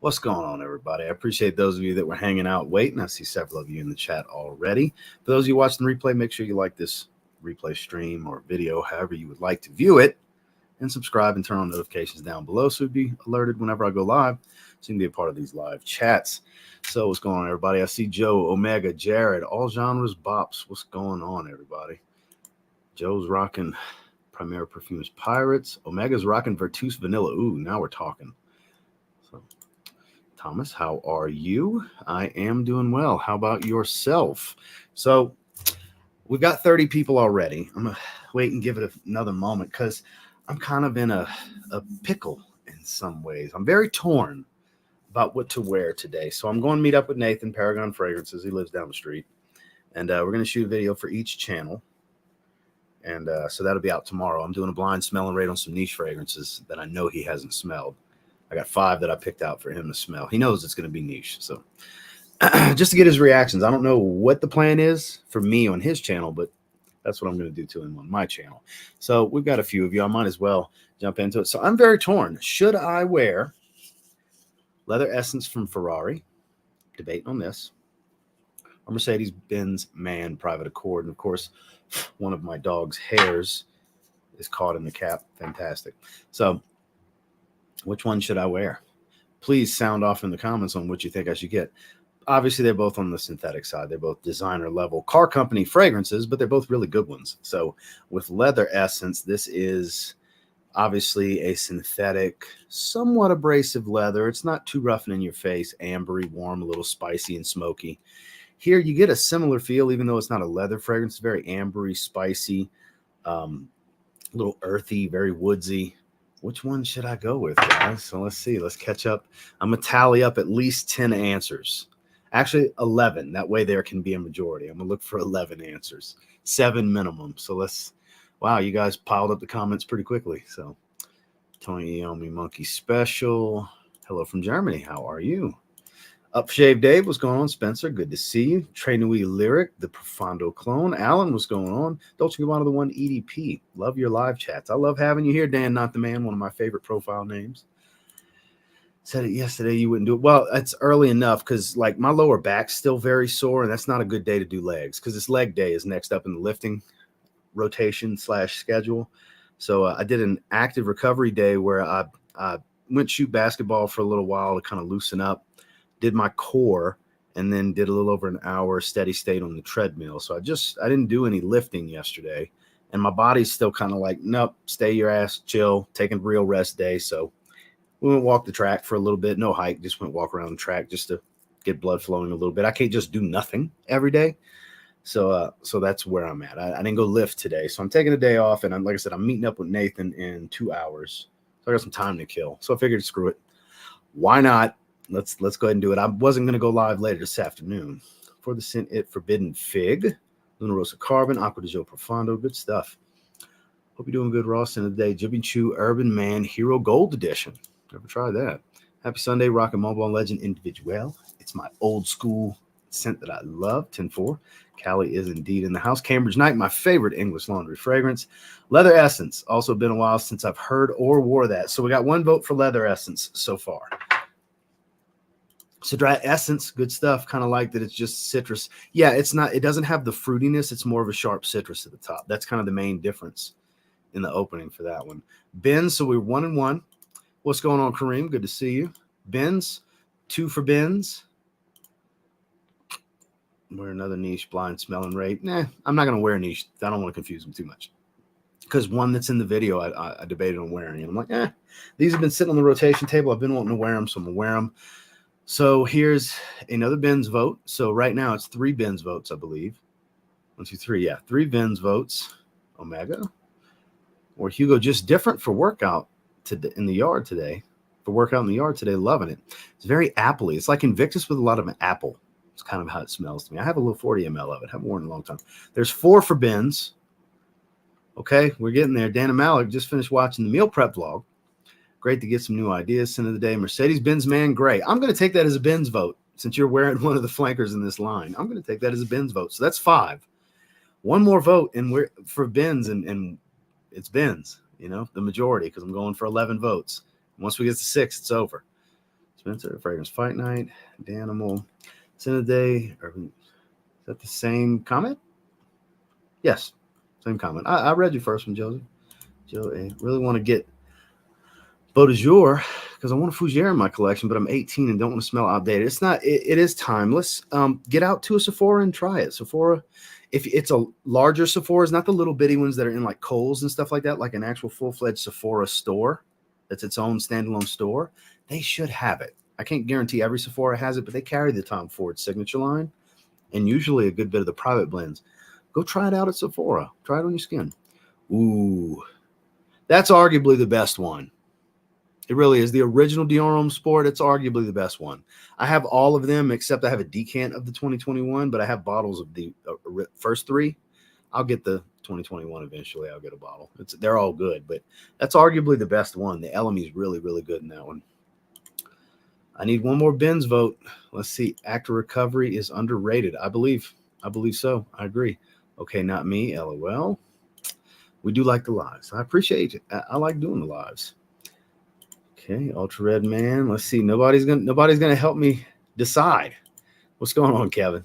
What's going on, everybody? I appreciate those of you that were hanging out waiting. I see several of you in the chat already. For those of you watching the replay, make sure you like this replay stream or video, however you would like to view it, and subscribe and turn on notifications down below so you'll be alerted whenever I go live, so you can be a part of these live chats. So what's going on, everybody? I see Joe, Omega, Jared, all genres, bops. What's going on, everybody? Joe's rocking Premier Perfumes Pirates. Omega's rocking Vertus Vanilla. Ooh, now we're talking. So, Thomas, how are you? I am doing well. How about yourself? So we've got 30 people already. I'm going to wait and give it another moment because I'm kind of in a pickle in some ways. I'm very torn about what to wear today. So I'm going to meet up with Nathan, Paragon Fragrances. He lives down the street. And we're going to shoot a video for each channel. And so that'll be out tomorrow. I'm doing a blind smell and rate on some niche fragrances that I know he hasn't smelled. I got 5 that I picked out for him to smell. He knows it's going to be niche. So just to get his reactions. I don't know what the plan is for me on his channel, but that's what I'm going to do to him on my channel. So we've got a few of you. I might as well jump into it. So I'm very torn. Should I wear Leather Essence from Ferrari? Debating on this. Or Mercedes-Benz Man Private Accord. And, of course, one of my dog's hairs is caught in the cap. Fantastic. So which one should I wear? Please sound off in the comments on what you think I should get. Obviously, they're both on the synthetic side. They're both designer level car company fragrances, but they're both really good ones. So with Leather Essence, this is obviously a synthetic, somewhat abrasive leather. It's not too rough and in your face, ambery, warm, a little spicy and smoky. Here you get a similar feel, even though it's not a leather fragrance. It's very ambery, spicy, a little earthy, very woodsy. Which one should I go with, guys? So let's see. Let's catch up. I'm going to tally up at least 10 answers. Actually, 11. That way there can be a majority. I'm going to look for 11 answers. 7 minimum. So let's... Wow, you guys piled up the comments pretty quickly. So Tony Iommi Monkey Special. Hello from Germany. How are you? Upshave Dave, what's going on? Spencer, good to see you. Trey Nui Lyric, the Profondo Clone. Alan, what's going on? Dolce Gabbana the One EDP. Love your live chats. I love having you here, Dan, not the man, one of my favorite profile names. Said it yesterday, you wouldn't do it. Well, it's early enough because, like, my lower back's still very sore, and that's not a good day to do legs because this leg day is next up in the lifting rotation / schedule. So I did an active recovery day where I went shoot basketball for a little while to kind of loosen up. Did my core, and then did a little over an hour steady state on the treadmill. So I didn't do any lifting yesterday, and my body's still kind of like, nope, stay your ass, chill, taking a real rest day. So we went walk the track for a little bit, no hike, just went walk around the track just to get blood flowing a little bit. I can't just do nothing every day. So that's where I'm at. I didn't go lift today, so I'm taking a day off, and like I said, I'm meeting up with Nathan in 2 hours. So I got some time to kill. So I figured, screw it. Why not? Let's go ahead and do it. I wasn't going to go live later this afternoon. For the Scent It Forbidden Fig, Luna Rosa Carbon, Aqua de Gio Profondo, good stuff. Hope you're doing good, Ross, in the day. Jibby Chew Urban Man Hero Gold Edition. Never tried that. Happy Sunday, Rock and Mobile Legend Individual. It's my old school scent that I love. 10-4. Callie is indeed in the house. Cambridge Night, my favorite English laundry fragrance. Leather Essence. Also been a while since I've heard or wore that. So we got 1 vote for Leather Essence so far. So dry essence, good stuff. Kind of like that. It's just citrus. Yeah, it's not. It doesn't have the fruitiness. It's more of a sharp citrus at the top. That's kind of the main difference in the opening for that one. Benz. So we're 1-1. What's going on, Kareem? Good to see you. Benz. 2 for Benz. Wear another niche blind smell and rate. Nah, I'm not gonna wear niche. I don't want to confuse them too much. Because one that's in the video, I debated on wearing, and I'm like, these have been sitting on the rotation table. I've been wanting to wear them, so I'm gonna wear them. So here's another Benz vote. So right now it's 3 Benz votes, I believe. 1, 2, 3. Yeah, 3 Benz votes. Omega or Hugo, just different for workout in the yard today. For workout in the yard today, loving it. It's very appley. It's like Invictus with a lot of an apple. It's kind of how it smells to me. I have a little 40 ml of it. Haven't worn it in a long time. There's 4 for Benz. Okay, we're getting there. Dana Malik just finished watching the meal prep vlog. Great to get some new ideas. End of the day, Mercedes-Benz Man Gray. I'm going to take that as a Benz vote since you're wearing one of the flankers in this line. I'm going to take that as a Benz vote. So that's 5. 1 more vote, and we're for Benz, and it's Benz, you know, the majority, because I'm going for 11 votes. Once we get to 6, it's over. Spencer, Fragrance Fight Night, Danimal, Sin of the Day. Is that the same comment? Yes, same comment. I read your first one, Joseph. Joe, I really want to get Beau de Jour because I want a Fougere in my collection, but I'm 18 and don't want to smell outdated. It's not. It is timeless. Get out to a Sephora and try it. Sephora, if it's a larger Sephora, it's not the little bitty ones that are in like Kohl's and stuff like that, like an actual full-fledged Sephora store that's its own standalone store. They should have it. I can't guarantee every Sephora has it, but they carry the Tom Ford signature line and usually a good bit of the private blends. Go try it out at Sephora. Try it on your skin. Ooh, that's arguably the best one. It really is. The original Dior Homme Sport, it's arguably the best one. I have all of them except I have a decant of the 2021, but I have bottles of the first three. I'll get the 2021 eventually. I'll get a bottle. They're all good, but that's arguably the best one. The LME is really, really good in that one. I need one more Benz vote. Let's see. Actor Recovery is underrated. I believe so. I agree. Okay, not me. LOL. We do like the lives. I appreciate it. I like doing the lives. Okay, Ultra Red Man. Let's see. Nobody's gonna help me decide. What's going on, Kevin?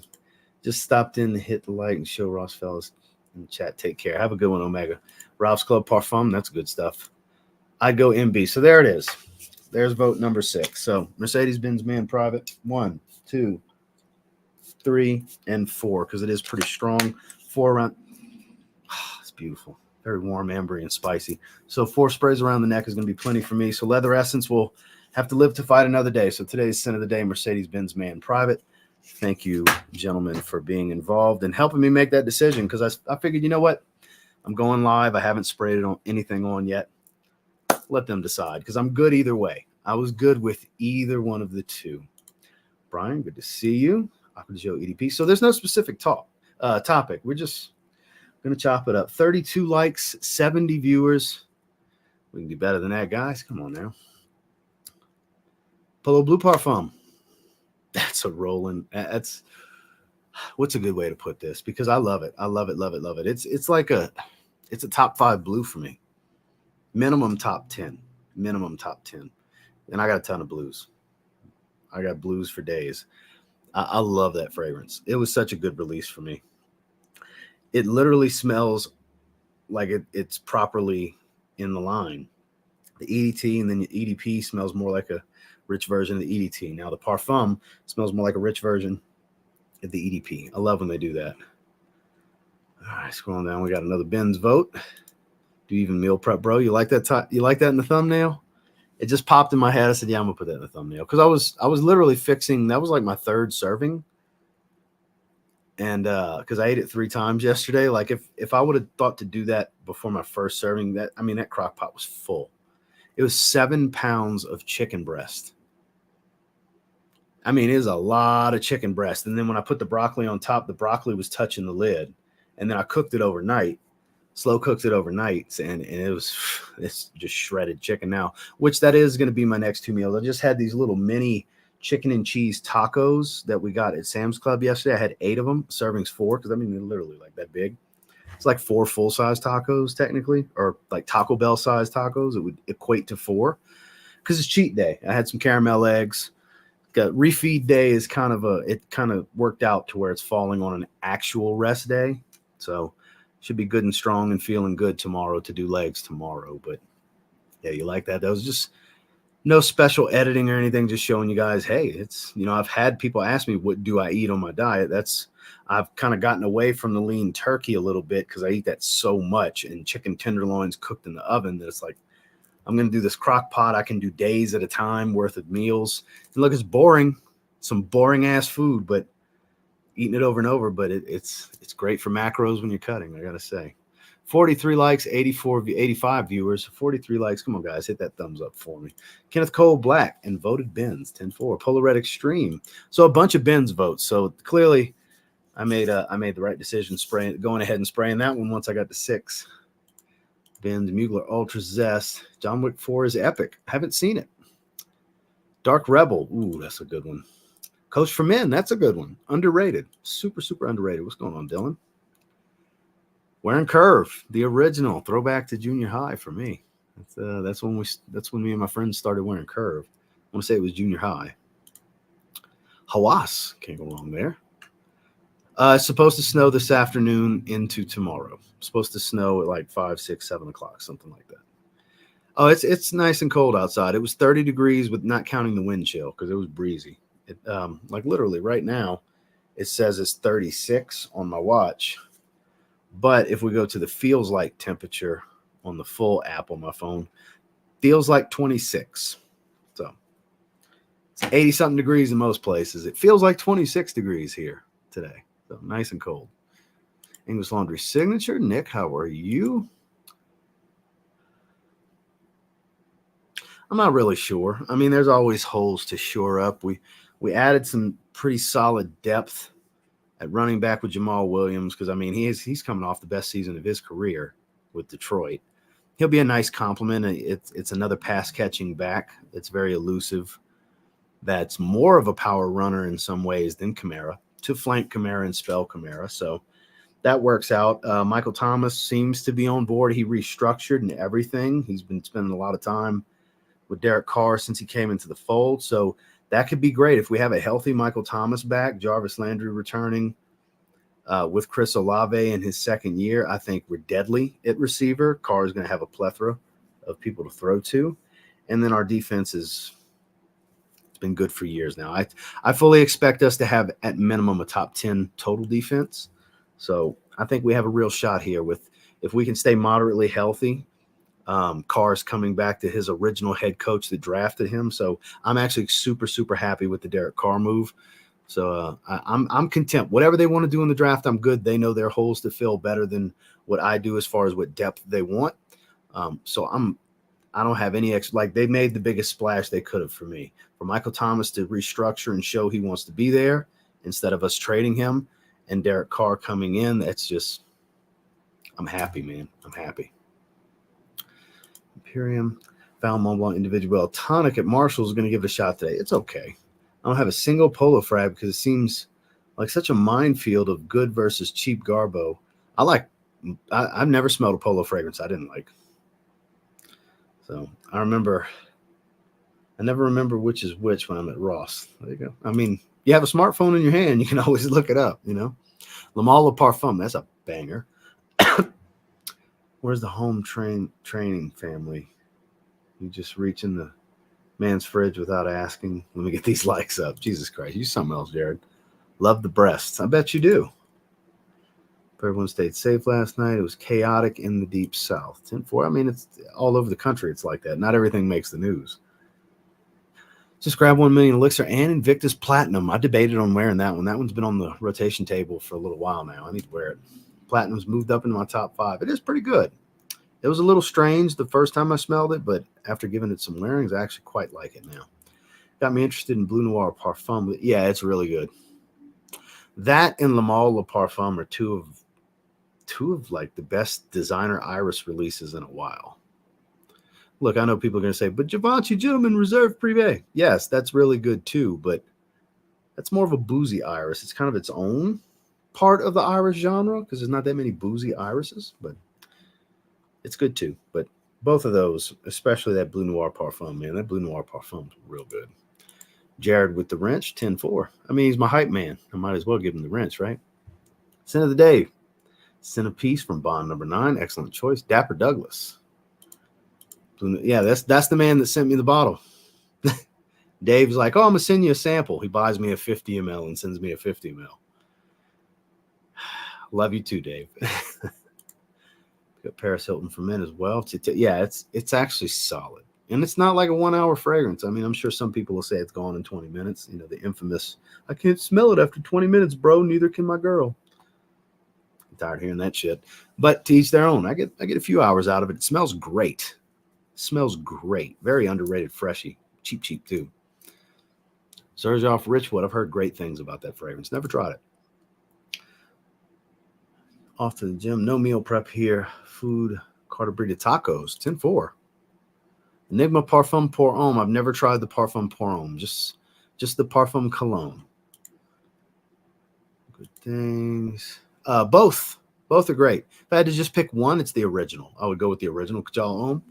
Just stopped in to hit the like and show Ross fellas in the chat. Take care. Have a good one, Omega. Ralph's Club Parfum. That's good stuff. I'd go MB. So there it is. There's vote number 6. So Mercedes-Benz Man Private 1, 2, 3, and 4 because it is pretty strong. 4 around. Oh, it's beautiful. Very warm, ambery, and spicy. So 4 sprays around the neck is going to be plenty for me. So Leather Essence will have to live to fight another day. So today's scent of the day, Mercedes-Benz Man Private. Thank you, gentlemen, for being involved and helping me make that decision because I figured, you know what? I'm going live. I haven't sprayed it on anything on yet. Let them decide because I'm good either way. I was good with either one of the two. Brian, good to see you. Aqua Joe EDP. So there's no specific topic. We're just going to chop it up. 32 likes, 70 viewers. We can do better than that, guys. Come on now. Polo Blue Parfum. That's a rolling. That's what's a good way to put this? Because I love it. I love it, love it, love it. It's a top 5 blue for me. Minimum top 10. Minimum top 10. And I got a ton of blues. I got blues for days. I love that fragrance. It was such a good release for me. It literally smells like it's properly in the line. The EDT and then the EDP smells more like a rich version of the EDT. Now the Parfum smells more like a rich version of the EDP. I love when they do that. All right, scrolling down, we got another Benz vote. Do you even meal prep, bro? You like that? You like that in the thumbnail? It just popped in my head. I said, yeah, I'm gonna put that in the thumbnail because I was literally fixing. That was like my 3rd serving. And because I ate it 3 times yesterday, like if I would have thought to do that before my 1st serving, that crock pot was full. It was 7 pounds of chicken breast. I mean, it is a lot of chicken breast. And then when I put the broccoli on top, the broccoli was touching the lid. And then I cooked it overnight, slow cooked it overnight, and it's just shredded chicken now, which that is going to be my next 2 meals. I just had these little mini chicken and cheese tacos that we got at Sam's Club yesterday. I had 8 of them, servings 4, because I mean they're literally like that big. It's like 4 full-size tacos technically, or like Taco Bell size tacos. It would equate to 4 because it's cheat day. I had some caramel eggs. Got refeed day is it kind of worked out to where it's falling on an actual rest day, so should be good and strong and feeling good tomorrow to do legs tomorrow. But yeah, you like that? That was just no special editing or anything, just showing you guys, hey, it's, I've had people ask me, what do I eat on my diet? I've kind of gotten away from the lean turkey a little bit because I eat that so much, and chicken tenderloins cooked in the oven that it's like, I'm going to do this crock pot. I can do days at a time worth of meals. And look, it's boring, some boring ass food, but eating it over and over, but it's great for macros when you're cutting, I got to say. 43 likes, 85 viewers, 43 likes. Come on, guys, hit that thumbs up for me. Kenneth Cole Black and voted Benz 10-4. Polo Red Extreme. So a bunch of Benz votes. So clearly I made the right decision going ahead and spraying that one once I got to 6. Benz Mugler Ultra Zest. John Wick 4 is epic. Haven't seen it. Dark Rebel. Ooh, that's a good one. Coach for Men. That's a good one. Underrated. Super, super underrated. What's going on, Dylan? Wearing Curve, the original, throwback to junior high for me. That's when me and my friends started wearing Curve. want to say it was junior high. Hawass, can't go wrong there. It's supposed to snow this afternoon into tomorrow. It's supposed to snow at like 5, 6, 7 o'clock, something like that. Oh, it's nice and cold outside. It was 30 degrees with not counting the wind chill because it was breezy. It, like literally right now, it says it's 36 on my watch. But if we go to the feels like temperature on the full app on my phone, feels like 26. So it's 80 something degrees in most places. It feels like 26 degrees here today. So nice and cold. English Laundry signature. Nick, how are you? I'm not really sure. I mean, there's always holes to shore up. We added some pretty solid depth at running back with Jamal Williams because, I mean, he's coming off the best season of his career with Detroit. He'll be a nice compliment. It's another pass-catching back that's very elusive, that's more of a power runner in some ways than Kamara, to flank Kamara and spell Kamara. So that works out. Michael Thomas seems to be on board. He restructured and everything. He's been spending a lot of time with Derek Carr since he came into the fold. So that could be great if we have a healthy Michael Thomas back, Jarvis Landry returning with Chris Olave in his second year. I think we're deadly at receiver. Carr is going to have a plethora of people to throw to. And then our defense it's been good for years now. I fully expect us to have at minimum a top 10 total defense. So I think we have a real shot here if we can stay moderately healthy. Carr's coming back to his original head coach that drafted him. So I'm actually super, super happy with the Derek Carr move. So I'm content. Whatever they want to do in the draft, I'm good. They know their holes to fill better than what I do as far as what depth they want. So I don't have any they made the biggest splash they could have for me. For Michael Thomas to restructure and show he wants to be there instead of us trading him and Derek Carr coming in, I'm happy, man. I'm happy. Imperium, found Mont Blanc individual. Tonic at Marshall's is going to give it a shot today. It's okay. I don't have a single Polo frag because it seems like such a minefield of good versus cheap Garbo. I've never smelled a Polo fragrance I didn't like. So I never remember which is which when I'm at Ross. There you go. I mean, you have a smartphone in your hand, you can always look it up, you know. Le Male Parfum, that's a banger. Where's the home training family? You just reach in the man's fridge without asking. Let me get these likes up. Jesus Christ. You something else, Jared. Love the breasts. I bet you do. Everyone stayed safe last night. It was chaotic in the deep south. 10-4. I mean, it's all over the country. It's like that. Not everything makes the news. Just grab 1 million elixir and Invictus Platinum. I debated on wearing that one. That one's been on the rotation table for a little while now. I need to wear it. Platinum's moved up into my top 5. It is pretty good. It was a little strange the first time I smelled it, but after giving it some wearings, I actually quite like it now. Got me interested in Bleu Noir Parfum. Yeah, it's really good. That and Le Male Le Parfum are two of like the best designer iris releases in a while. Look, I know people are going to say, but Givenchy Gentleman Reserve Privé. Yes, that's really good too, but that's more of a boozy iris. It's kind of its own part of the iris genre because there's not that many boozy irises, but it's good too. But both of those, especially that Bleu Noir Parfum, man, that Bleu Noir Parfum is real good. Jared with the wrench, 10-4. I mean, he's my hype man. I might as well give him the wrench, right? Sin of the day. Sin of Peace from Bond number 9. Excellent choice. Dapper Douglas. Yeah, that's the man that sent me the bottle. Dave's like, oh, I'm going to send you a sample. He buys me a 50 ml and sends me a 50 ml. Love you too, Dave. Got Paris Hilton for men as well. Yeah, it's actually solid. And it's not like a 1 hour fragrance. I mean, I'm sure some people will say it's gone in 20 minutes. You know, the infamous, I can't smell it after 20 minutes, bro. Neither can my girl. I'm tired of hearing that shit. But to each their own. I get a few hours out of it. It smells great. Smells great. Very underrated freshy. Cheap too. Sergio Richwood. I've heard great things about that fragrance. Never tried it. Off to the gym. No meal prep here. Food. Carter Brita tacos. 10-4. Enigma Parfum Pour Homme. I've never tried the Parfum Pour Homme. Just the Parfum Cologne. Good things. Both are great. If I had to just pick one, it's the original. I would go with the original Kajal Homme.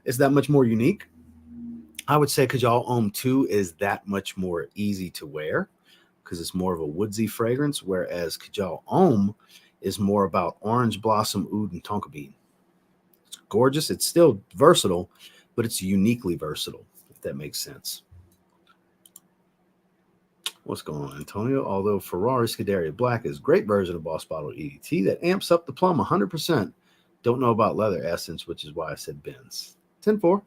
It's that much more unique. I would say Kajal Homme 2 is that much more easy to wear because it's more of a woodsy fragrance, whereas Kajal Homme is more about orange blossom, oud, and tonka bean. It's gorgeous. It's still versatile, but it's uniquely versatile, if that makes sense. What's going on, Antonio? Although Ferrari Scuderia Black is a great version of Boss Bottle EDT that amps up the plum 100%. Don't know about leather essence, which is why I said Benz. 10-4.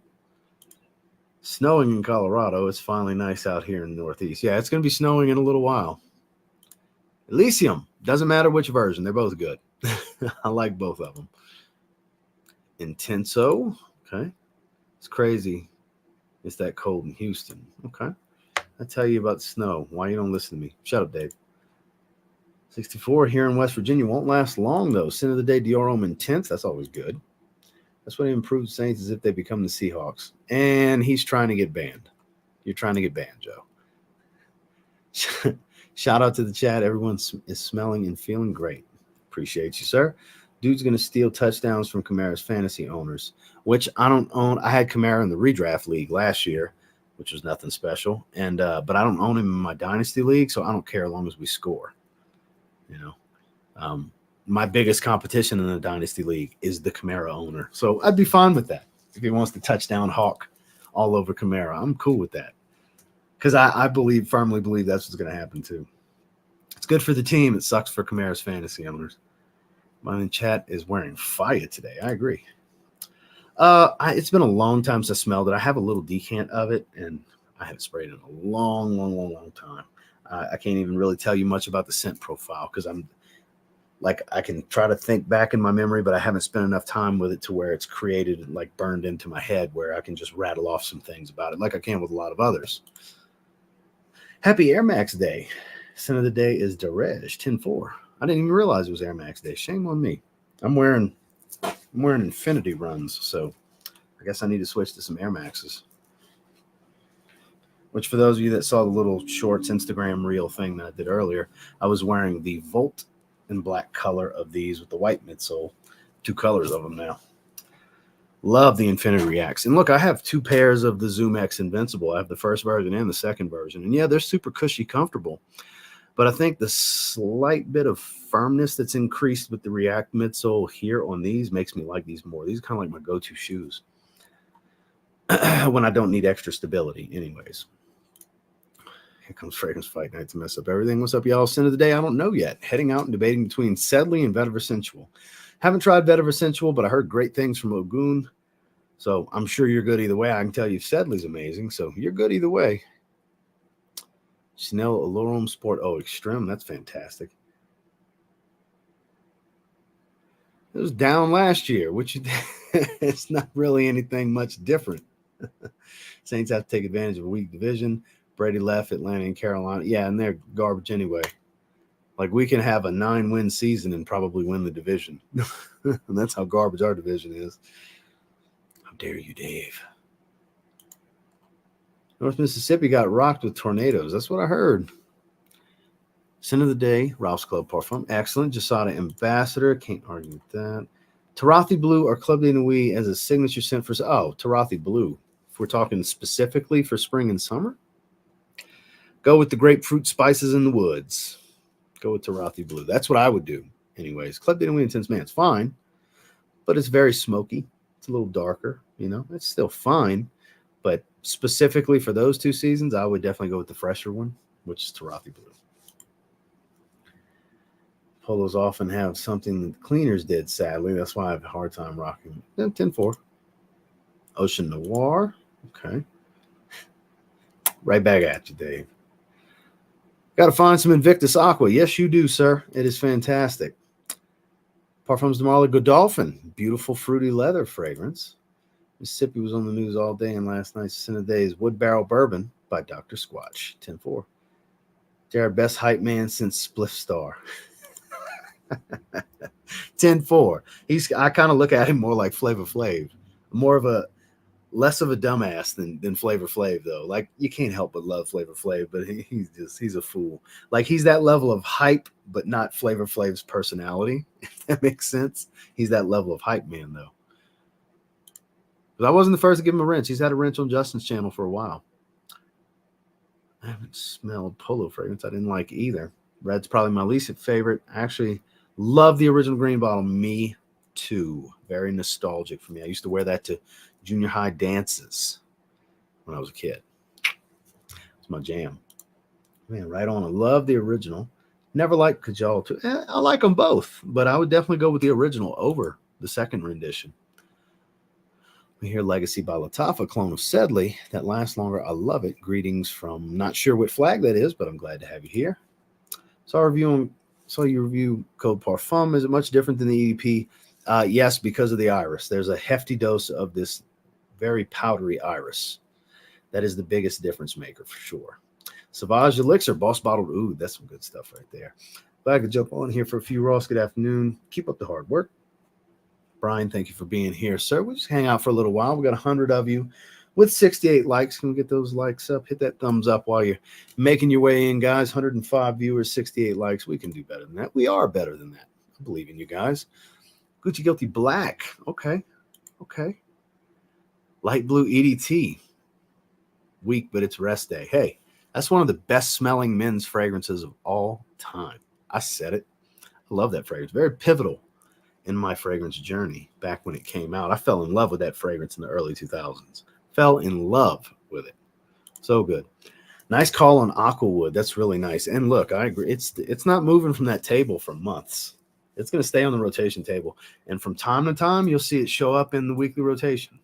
Snowing in Colorado. It's finally nice out here in the Northeast. Yeah, it's going to be snowing in a little while. Elysium. Doesn't matter which version. They're both good. I like both of them. Intenso. Okay. It's crazy. It's that cold in Houston. Okay. I tell you about snow. Why you don't listen to me? Shut up, Dave. 64 here in West Virginia won't last long, though. Sin of the Day, Dior Homme Intense. That's always good. That's what improves Saints is if they become the Seahawks. And he's trying to get banned. You're trying to get banned, Joe. Shout out to the chat. Everyone is smelling and feeling great. Appreciate you, sir. Dude's going to steal touchdowns from Kamara's fantasy owners, which I don't own. I had Kamara in the redraft league last year, which was nothing special. And but I don't own him in my dynasty league, so I don't care as long as we score. You know, my biggest competition in the dynasty league is the Kamara owner, so I'd be fine with that if he wants to touchdown hawk all over Kamara. I'm cool with that because I firmly believe that's what's going to happen too. It's good for the team. It sucks for Kamara's fantasy owners. Mine in chat is wearing fire today. I agree. It's been a long time since I smelled it. I have a little decant of it, and I haven't sprayed it in a long time. I can't even really tell you much about the scent profile because I can try to think back in my memory, but I haven't spent enough time with it to where it's created and like burned into my head where I can just rattle off some things about it like I can with a lot of others. Happy Air Max Day. Scent of the day is Derej 10-4. I didn't even realize it was Air Max Day. Shame on me. I'm wearing Infinity runs, so I guess I need to switch to some Air Maxes. Which, for those of you that saw the little shorts Instagram reel thing that I did earlier, I was wearing the Volt and black color of these with the white midsole. 2 colors of them now. Love the Infinity Reacts. And look, I have 2 pairs of the Zoom X Invincible. I have the first version and the second version. And yeah, they're super cushy, comfortable. But I think the slight bit of firmness that's increased with the React midsole here on these makes me like these more. These are kind of like my go-to shoes when I don't need extra stability anyways. Here comes Fragrance Fight Night to mess up everything. What's up, y'all? Sin of the day, I don't know yet. Heading out and debating between Sedley and Vetiver Sensual. Haven't tried Vetiver Sensual, but I heard great things from Ogun. So I'm sure you're good either way. I can tell you Sedley's amazing, so you're good either way. Chanel Alorum Sport Extreme. That's fantastic. It was down last year, which it's not really anything much different. Saints have to take advantage of a weak division. Brady left Atlanta and Carolina. Yeah, and they're garbage anyway. Like, we can have a 9-win season and probably win the division. And that's how garbage our division is. How dare you, Dave? North Mississippi got rocked with tornadoes. That's what I heard. Scent of the day, Ralph's Club Parfum. Excellent. Jasada Ambassador. Can't argue with that. Tarathi Blue or Club de Nuit as a signature scent for... Oh, Tarathi Blue. If we're talking specifically for spring and summer, go with the grapefruit spices in the woods. Go with Tarathi Blue. That's what I would do anyways. Club de Nuit Intense Man, it's fine, but it's very smoky. It's a little darker, you know. It's still fine, but specifically for those 2 seasons, I would definitely go with the fresher one, which is Tarathi Blue. Polos often have something that cleaners did, sadly. That's why I have a hard time rocking. 10-4. Ocean Noir. Okay. Right back at you, Dave. Got to find some Invictus Aqua. Yes, you do, sir. It is fantastic. Parfums de Marly Godolphin. Beautiful fruity leather fragrance. Mississippi was on the news all day, and last night's Sin of the Day is Wood Barrel Bourbon by Dr. Squatch. 10-4. Jared, best hype man since Spliff Star. 10-4. I kind of look at him more like Flavor Flav. Less of a dumbass than Flavor Flav, though. Like, you can't help but love Flavor Flav, but he's a fool. Like, he's that level of hype, but not Flavor Flav's personality, if that makes sense. He's that level of hype man, though. But I wasn't the first to give him a wrench. He's had a wrench on Justin's channel for a while. I haven't smelled Polo fragrance. I didn't like either. Red's probably my least favorite. I actually love the original green bottle. Me too. Very nostalgic for me. I used to wear that to junior high dances when I was a kid. It's my jam. Man, right on. I love the original. Never liked Kajal too. I like them both, but I would definitely go with the original over the second rendition. We hear Legacy by Lattafa, clone of Sedley. That lasts longer. I love it. Greetings from not sure what flag that is, but I'm glad to have you here. Saw you review Code Parfum. Is it much different than the EDP? Yes, because of the iris. There's a hefty dose of this very powdery iris. That is the biggest difference maker for sure. Sauvage Elixir, Boss Bottled Oud. That's some good stuff right there. Glad I could jump on here for a few, Ross. Good afternoon. Keep up the hard work. Brian, thank you for being here, sir. We'll just hang out for a little while. We got 100 of you with 68 likes. Can we get those likes up? Hit that thumbs up while you're making your way in, guys. 105 viewers, 68 likes. We can do better than that. We are better than that. I believe in you guys. Gucci Guilty Black. Okay. Light Blue EDT. Weak, but it's rest day. Hey, that's one of the best smelling men's fragrances of all time. I said it. I love that fragrance. Very pivotal in my fragrance journey back when it came out. I fell in love with that fragrance in the early 2000s. Fell in love with it. So good. Nice call on Aquawood. That's really nice. And look, I agree. It's not moving from that table for months. It's going to stay on the rotation table. And from time to time, you'll see it show up in the weekly rotation.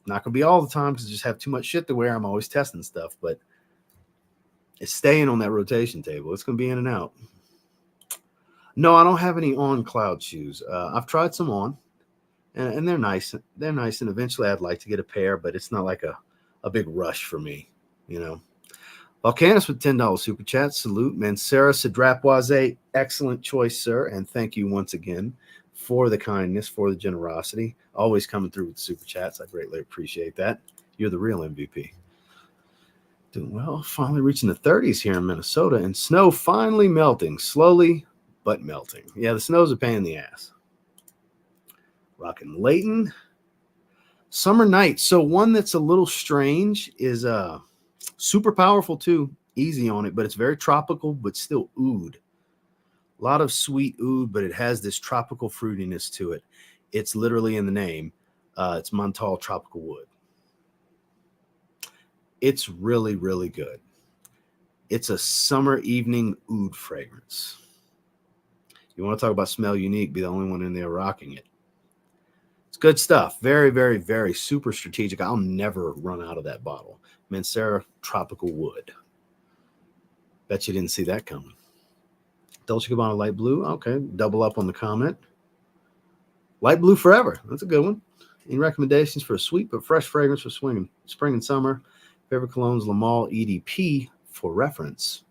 Not going to be all the time because I just have too much shit to wear. I'm always testing stuff. But it's staying on that rotation table. It's going to be in and out. No, I don't have any on cloud shoes. I've tried some on, and they're nice. They're nice, and eventually I'd like to get a pair, but it's not like a big rush for me, you know. Volcanus with $10 super chat. Salute, Mansera Sidrapoise. Excellent choice, sir, and thank you once again for the kindness, for the generosity. Always coming through with super chats. I greatly appreciate that. You're the real MVP. Doing well. Finally reaching the 30s here in Minnesota, and snow finally melting slowly. But melting. Yeah, the snow's a pain in the ass. Rockin' Layton. Summer Night. So one that's a little strange is super powerful too. Easy on it, but it's very tropical, but still oud. A lot of sweet oud, but it has this tropical fruitiness to it. It's literally in the name. It's Montel Tropical Wood. It's really, really good. It's a summer evening oud fragrance. You want to talk about smell unique, be the only one in there rocking it. It's good stuff. Very, very, very super strategic. I'll never run out of that bottle. Mansera Tropical Wood. Bet you didn't see that coming. Dolce & Gabbana Light Blue. Okay, double up on the comment. Light Blue Forever. That's a good one. Any recommendations for a sweet but fresh fragrance for spring and summer? Favorite colognes, Lamal EDP for reference.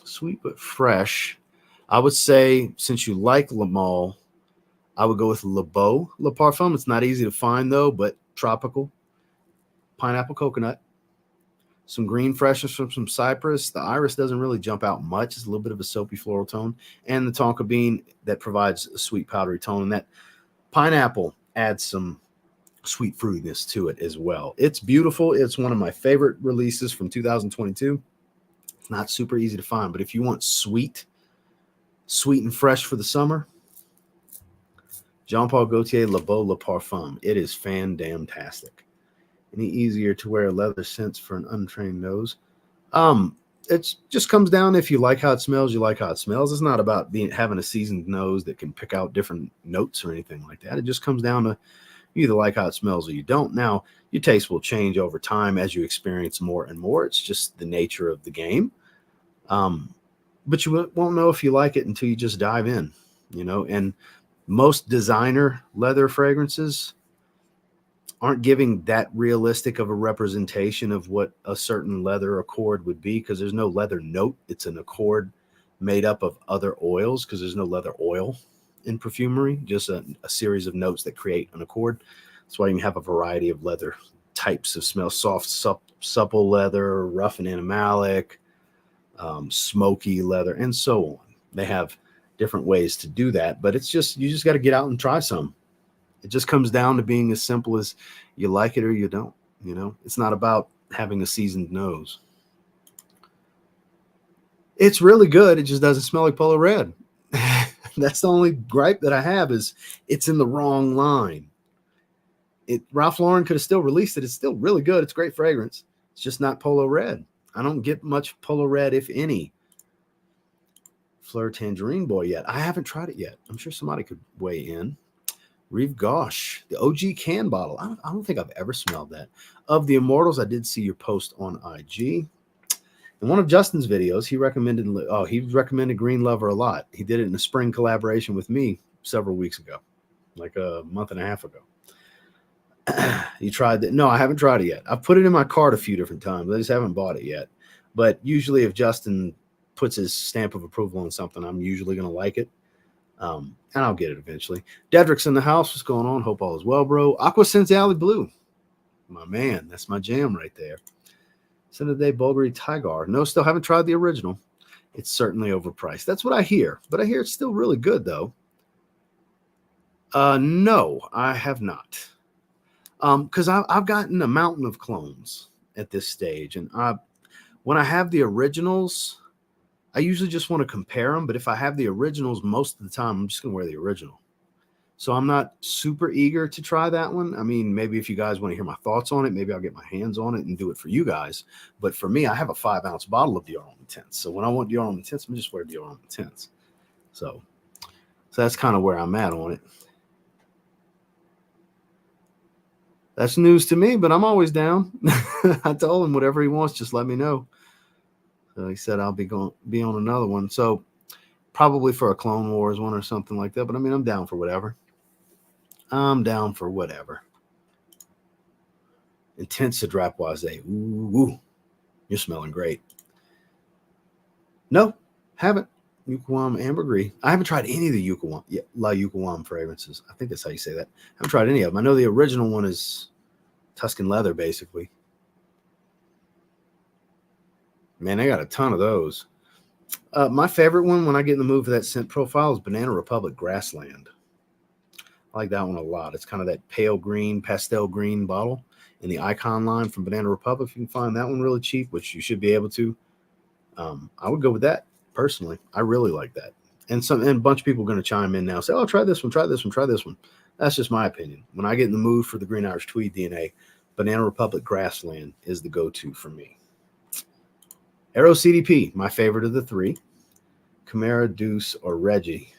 Sweet but fresh. I would say, since you like Lamal, I would go with Le Beau Le Parfum. It's not easy to find, though, but tropical. Pineapple coconut. Some green freshness from some cypress. The iris doesn't really jump out much. It's a little bit of a soapy floral tone. And the tonka bean that provides a sweet powdery tone. And that pineapple adds some sweet fruitiness to it as well. It's beautiful. It's one of my favorite releases from 2022. Not super easy to find, but if you want sweet and fresh for the summer, Jean-Paul Gaultier Le Beau Le Parfum. It is fan-damn-tastic. Any easier to wear leather scents for an untrained nose? It just comes down, if you like how it smells, you like how it smells. It's not about having a seasoned nose that can pick out different notes or anything like that. It just comes down to you either like how it smells or you don't. Now, your taste will change over time as you experience more and more. It's just the nature of the game. But you won't know if you like it until you just dive in, you know. And most designer leather fragrances aren't giving that realistic of a representation of what a certain leather accord would be, because there's no leather note. It's an accord made up of other oils, because there's no leather oil in perfumery, just a series of notes that create an accord. That's why you can have a variety of leather types of smell: soft, supple leather, rough and animalic, smoky leather, and so on. They have different ways to do that, but it's just, you just got to get out and try some. It just comes down to being as simple as you like it or you don't. You know, it's not about having a seasoned nose. It's really good. It just doesn't smell like Polo Red. That's the only gripe that I have, is it's in the wrong line. Ralph Lauren could have still released it. It's still really good. It's great fragrance. It's just not Polo Red. I don't get much Polo Red, if any, Fleur Tangerine Boy yet. I haven't tried it yet. I'm sure somebody could weigh in. Rive Gauche, the OG can bottle. I don't think I've ever smelled that. Of the Immortals, I did see your post on IG. In one of Justin's videos, he recommended Green Lover a lot. He did it in a spring collaboration with me several weeks ago, like a month and a half ago. You tried that? No, I haven't tried it yet. I've put it in my cart a few different times. I just haven't bought it yet. But usually if Justin puts his stamp of approval on something, I'm usually going to like it. And I'll get it eventually. Dedrick's in the house. What's going on? Hope all is well, bro. Aqua Sensuality Blue. My man, that's my jam right there. Day Bulgari Tigar. No, still haven't tried the original. It's certainly overpriced. That's what I hear. But I hear it's still really good, though. No, I have not. Because I've gotten a mountain of clones at this stage. And when I have the originals, I usually just want to compare them. But if I have the originals, most of the time, I'm just going to wear the original. So I'm not super eager to try that one. I mean, maybe if you guys want to hear my thoughts on it, maybe I'll get my hands on it and do it for you guys. But for me, I have a 5-ounce bottle of Dior Homme Intense. So when I want Dior Homme Intense, I'm just wear Dior Homme Intense. So that's kind of where I'm at on it. That's news to me, but I'm always down. I told him whatever he wants, just let me know. So he said I'll be on another one. So probably for a Clone Wars one or something like that. But I mean, I'm down for whatever. I'm down for whatever. Intense Drapoise. Ooh, you're smelling great. No, haven't. Yucawam Ambergris. I haven't tried any of the La Yucawam fragrances. I think that's how you say that. I haven't tried any of them. I know the original one is Tuscan leather, basically. Man, they got a ton of those. My favorite one when I get in the mood for that scent profile is Banana Republic Grassland. I like that one a lot. It's kind of that pale green, pastel green bottle in the Icon line from Banana Republic. If you can find that one really cheap, which you should be able to, I would go with that personally. I really like that. And a bunch of people are going to chime in now and say, oh, try this one, try this one, try this one. That's just my opinion. When I get in the mood for the Green Irish Tweed DNA, Banana Republic Grassland is the go-to for me. Aero CDP, my favorite of the three. Camara, Deuce, or Reggie.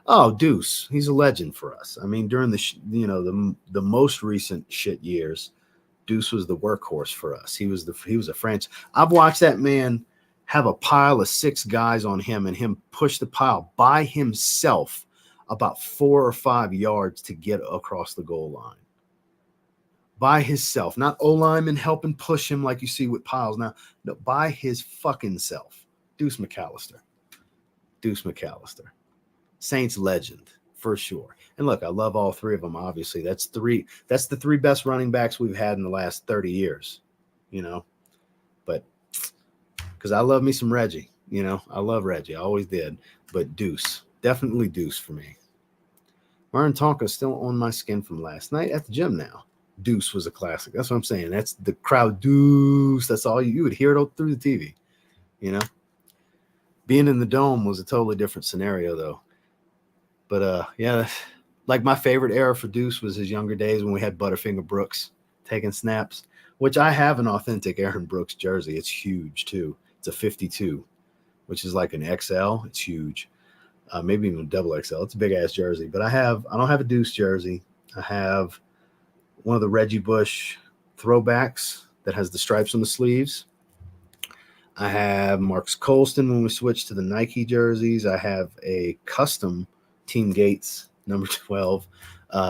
Oh, Deuce, he's a legend for us. I mean, during the most recent shit years, Deuce was the workhorse for us. He was a French. I've watched that man have a pile of 6 guys on him and him push the pile by himself about 4 or 5 yards to get across the goal line. By himself, not O-lineman helping push him like you see with piles now. No, by his fucking self. Deuce McAllister. Saints legend for sure. And look, I love all 3 of them. Obviously, that's the 3 best running backs we've had in the last 30 years. But because I love me some Reggie. I love Reggie. I always did. But Deuce, definitely Deuce for me. Marin Tonka still on my skin from last night at the gym now. Deuce was a classic. That's what I'm saying. That's the crowd. Deuce. That's all you would hear it through the TV. Being in the dome was a totally different scenario, though. But yeah, like my favorite era for Deuce was his younger days when we had Butterfinger Brooks taking snaps, which I have an authentic Aaron Brooks jersey. It's huge too. It's a 52, which is like an XL. It's huge, maybe even a double XL. It's a big ass jersey. But I don't have a Deuce jersey. I have one of the Reggie Bush throwbacks that has the stripes on the sleeves. I have Marcus Colston when we switched to the Nike jerseys. I have a custom Team Gates number 12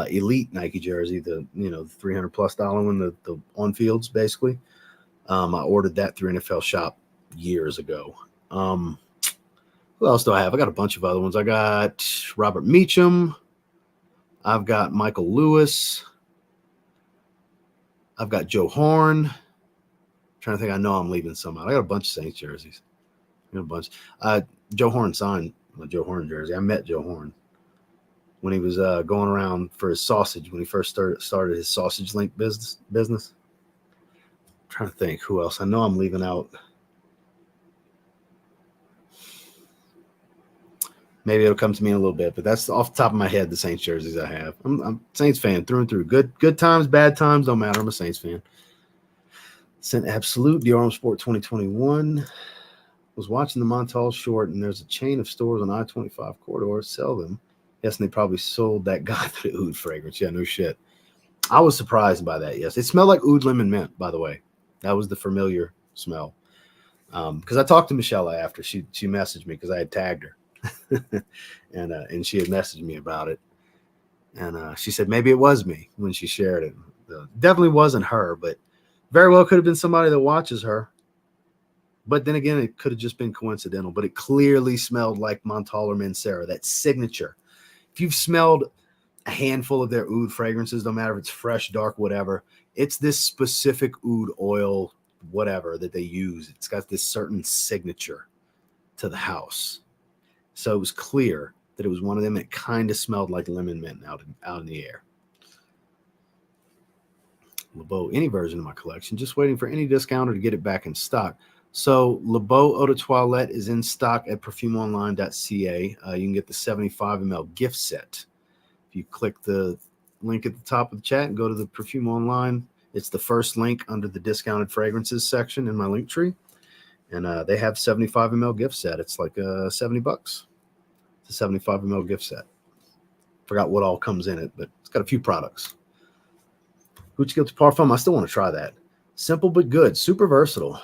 elite Nike jersey, the $300+ one, the on fields basically. I ordered that through NFL Shop years ago. Who else do I have? I got a bunch of other ones. I got Robert Meacham. I've got Michael Lewis. I've got Joe Horn. Trying to think, I know I'm leaving some out. I got a bunch of Saints jerseys. I got a bunch. Joe Horn signed my Joe Horn jersey. I met Joe Horn. when he was going around for his sausage, when he first started his sausage link business. I'm trying to think who else. I know I'm leaving out. Maybe it'll come to me in a little bit, but that's off the top of my head the Saints jerseys I have. I'm a Saints fan through and through. Good times, bad times, don't matter. I'm a Saints fan. Sent Absolute, Dior Sport 2021. Was watching the Montel short, and there's a chain of stores on I-25 corridor sell them. Yes, and they probably sold that guy the oud fragrance. Yeah, no shit. I was surprised by that, yes. It smelled like oud lemon mint, by the way. That was the familiar smell. Because I talked to Michelle after. She messaged me because I had tagged her. and she had messaged me about it. And she said maybe it was me when she shared it. Definitely wasn't her, but very well could have been somebody that watches her. But then again, it could have just been coincidental. But it clearly smelled like Montel or Mancera, that signature. If you've smelled a handful of their oud fragrances, no matter if it's fresh, dark, whatever, it's this specific oud oil, whatever, that they use. It's got this certain signature to the house. So it was clear that it was one of them that kind of smelled like lemon mint out in the air. Beau, any version of my collection, just waiting for any discounter to get it back in stock. So Beau Eau de Toilette is in stock at perfumeonline.ca. You can get the 75 ml gift set. If you click the link at the top of the chat and go to the Perfume Online, it's the first link under the discounted fragrances section in my link tree. And they have 75 ml gift set. It's like $70. It's a 75 ml gift set. Forgot what all comes in it, but it's got a few products. Gucci Guilty Parfum, I still want to try that. Simple but good, super versatile.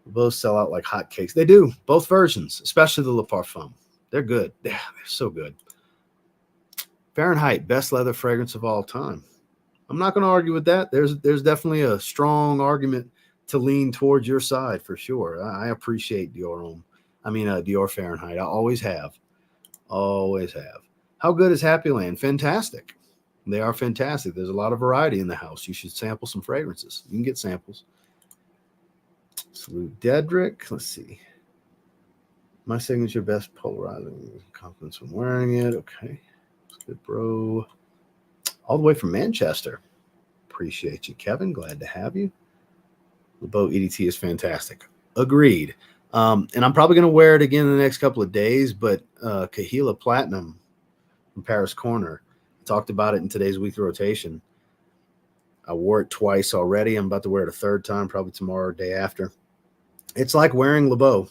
Both sell out like hotcakes. They do, both versions, especially the Le Parfum. They're good. Yeah, they're so good. Fahrenheit, best leather fragrance of all time. I'm not going to argue with that. There's definitely a strong argument to lean towards your side for sure. I appreciate Dior Fahrenheit. I always have. Always have. How good is Happy Land? Fantastic. They are fantastic. There's a lot of variety in the house. You should sample some fragrances. You can get samples. Salute Dedrick. Let's see. My signature best polarizing. Confidence when wearing it. Okay. That's good, bro. All the way from Manchester. Appreciate you, Kevin. Glad to have you. The Beau EDT is fantastic. Agreed. And I'm probably going to wear it again in the next couple of days, but Kahila Platinum from Paris Corner. I talked about it in today's weekly rotation. I wore it twice already. I'm about to wear it a third time, probably tomorrow or day after. It's like wearing Le Beau.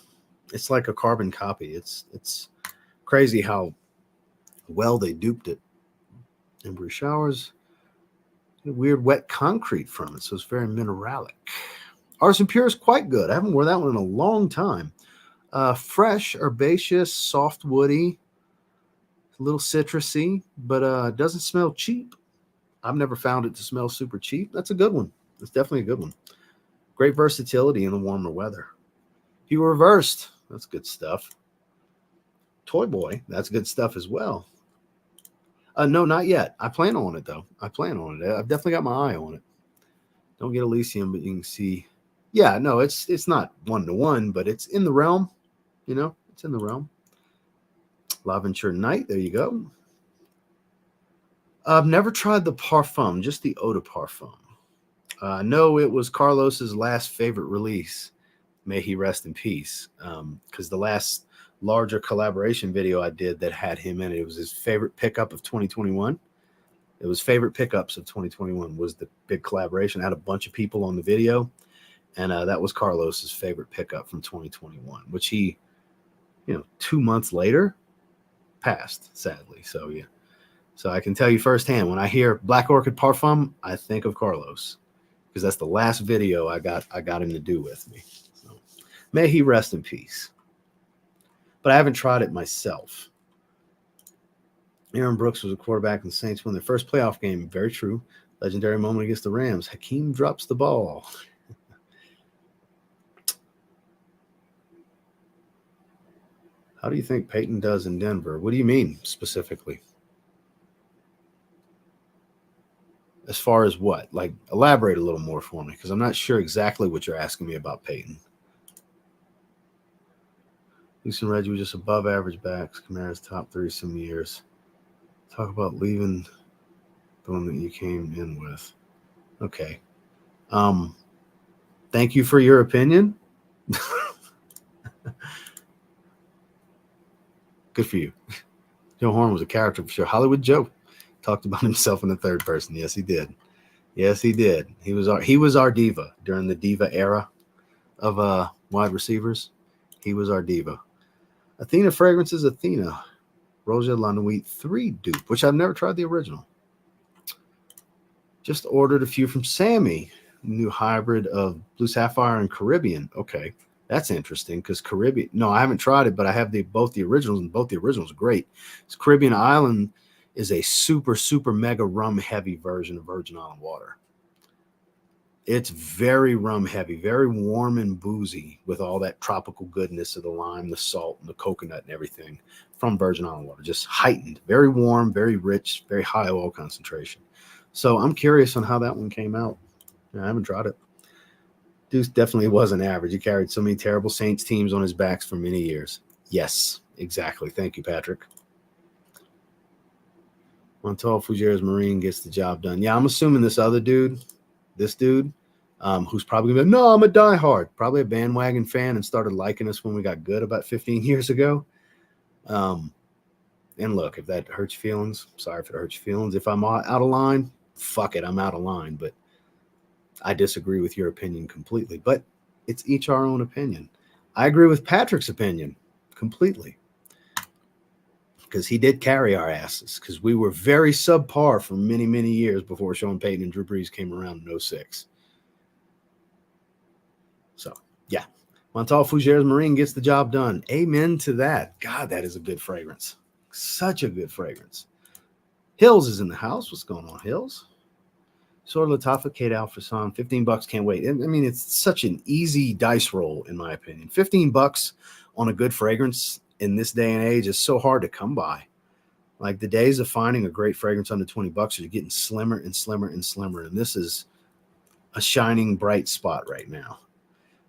It's like a carbon copy. It's crazy how well they duped it. Ember showers. Weird wet concrete from it, so it's very mineralic. Artisan Pure is quite good. I haven't worn that one in a long time. Fresh, herbaceous, soft woody, a little citrusy, but doesn't smell cheap. I've never found it to smell super cheap. That's a good one. It's definitely a good one. Great versatility in the warmer weather. If you were reversed, that's good stuff. Toy Boy, that's good stuff as well. No, not yet. I plan on it, though. I plan on it. I've definitely got my eye on it. Don't get Elysium, but you can see. Yeah, no, it's not one-to-one, but it's in the realm. You know, it's in the realm. L'Aventure Night, there you go. I've never tried the Parfum, just the Eau de Parfum. I know it was Carlos's last favorite release. May he rest in peace. Because the last larger collaboration video I did that had him in it, it was his favorite pickup of 2021. It was favorite pickups of 2021 was the big collaboration. I had a bunch of people on the video, and that was Carlos's favorite pickup from 2021, which he, 2 months later passed, sadly. So, yeah. So I can tell you firsthand, when I hear Black Orchid Parfum, I think of Carlos, because that's the last video I got him to do with me. So, may he rest in peace. But I haven't tried it myself. Aaron Brooks was a quarterback in the Saints won their first playoff game. Very true. Legendary moment against the Rams. Hakeem drops the ball. How do you think Payton does in Denver? What do you mean specifically? As far as what? Like, elaborate a little more for me, because I'm not sure exactly what you're asking me about Payton. Houston Reggie was just above average backs. Kamara's top 3 some years. Talk about leaving the one that you came in with. Okay. Thank you for your opinion. Good for you. Joe Horn was a character for sure. Hollywood Joe talked about himself in the third person. Yes, he did. Yes, he did. He was our diva during the diva era of wide receivers. He was our diva. Athena Fragrances, Athena Roja La Nuit 3 dupe, which I've never tried the original. Just ordered a few from Sammy. New hybrid of Blue Sapphire and Caribbean. Okay, that's interesting because Caribbean. No, I haven't tried it, but I have both the originals, and both the originals are great. This Caribbean Island is a super, super mega rum heavy version of Virgin Island water. It's very rum heavy, very warm and boozy with all that tropical goodness of the lime, the salt, and the coconut and everything from Virgin Island water. Just heightened, very warm, very rich, very high oil concentration. So I'm curious on how that one came out. I haven't tried it. Deuce definitely wasn't average. He carried so many terrible Saints teams on his backs for many years. Yes, exactly. Thank you, Patrick. Montel Fujeres Marine gets the job done. Yeah, I'm assuming this dude, who's probably going to be, no, I'm a diehard, probably a bandwagon fan and started liking us when we got good about 15 years ago. And look, if that hurts your feelings, sorry if it hurts your feelings. If I'm out of line, fuck it, I'm out of line. But I disagree with your opinion completely. But it's each our own opinion. I agree with Patrick's opinion completely. Because he did carry our asses. Because we were very subpar for many, many years before Sean Payton and Drew Brees came around in 06. So, yeah. Montal Fujeres Marine gets the job done. Amen to that. God, that is a good fragrance. Such a good fragrance. Hills is in the house. What's going on, Hills? Sort of Latafa, Kate Alfreson, $15. Can't wait. I mean, it's such an easy dice roll, in my opinion. $15 on a good fragrance in this day and age is so hard to come by. Like the days of finding a great fragrance under $20 are getting slimmer and slimmer and slimmer. And this is a shining bright spot right now.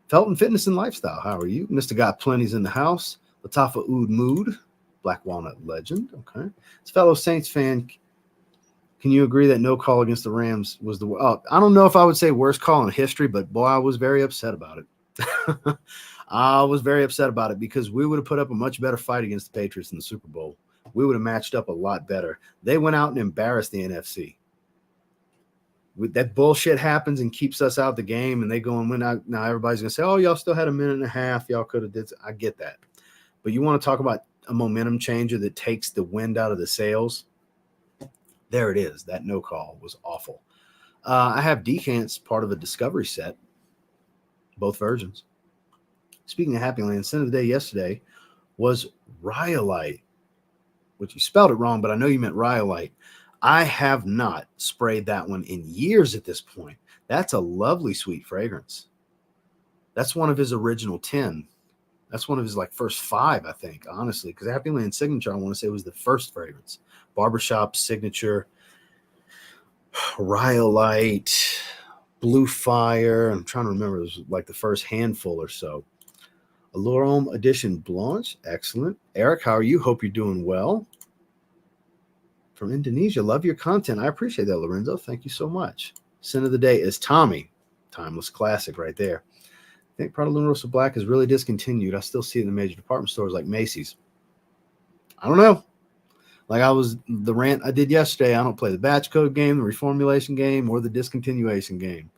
Felton Fitness and Lifestyle. How are you? Mr. Got Plenty's in the house. Latafa Oud Mood. Black Walnut Legend. Okay. This fellow Saints fan. Can you agree that no call against the Rams was I don't know if I would say worst call in history, but boy, I was very upset about it. I was very upset about it because we would have put up a much better fight against the Patriots in the Super Bowl. We would have matched up a lot better. They went out and embarrassed the NFC. That bullshit happens and keeps us out the game, and they go and win out. Now everybody's going to say, oh, y'all still had a minute and a half. Y'all could have did. I get that. But you want to talk about a momentum changer that takes the wind out of the sails? There it is. That no call was awful. I have decants, part of a discovery set, both versions. Speaking of Happy Land, sin of the day yesterday was Rhyolite, which you spelled it wrong, but I know you meant Rhyolite. I have not sprayed that one in years at this point. That's a lovely, sweet fragrance. That's one of his original 10. That's one of his first 5, I think, honestly, because Happy Land Signature, I want to say, was the first fragrance. Barbershop Signature, Rhyolite, Blue Fire. I'm trying to remember. It was like the first handful or so. Allure Edition Blanche. Excellent. Eric, how are you? Hope you're doing well. From Indonesia. Love your content. I appreciate that, Lorenzo. Thank you so much. Sin of the day is Tommy. Timeless classic right there. I think Prada Luna Rosa Black is really discontinued. I still see it in the major department stores like Macy's. I don't know. The rant I did yesterday, I don't play the batch code game, the reformulation game, or the discontinuation game.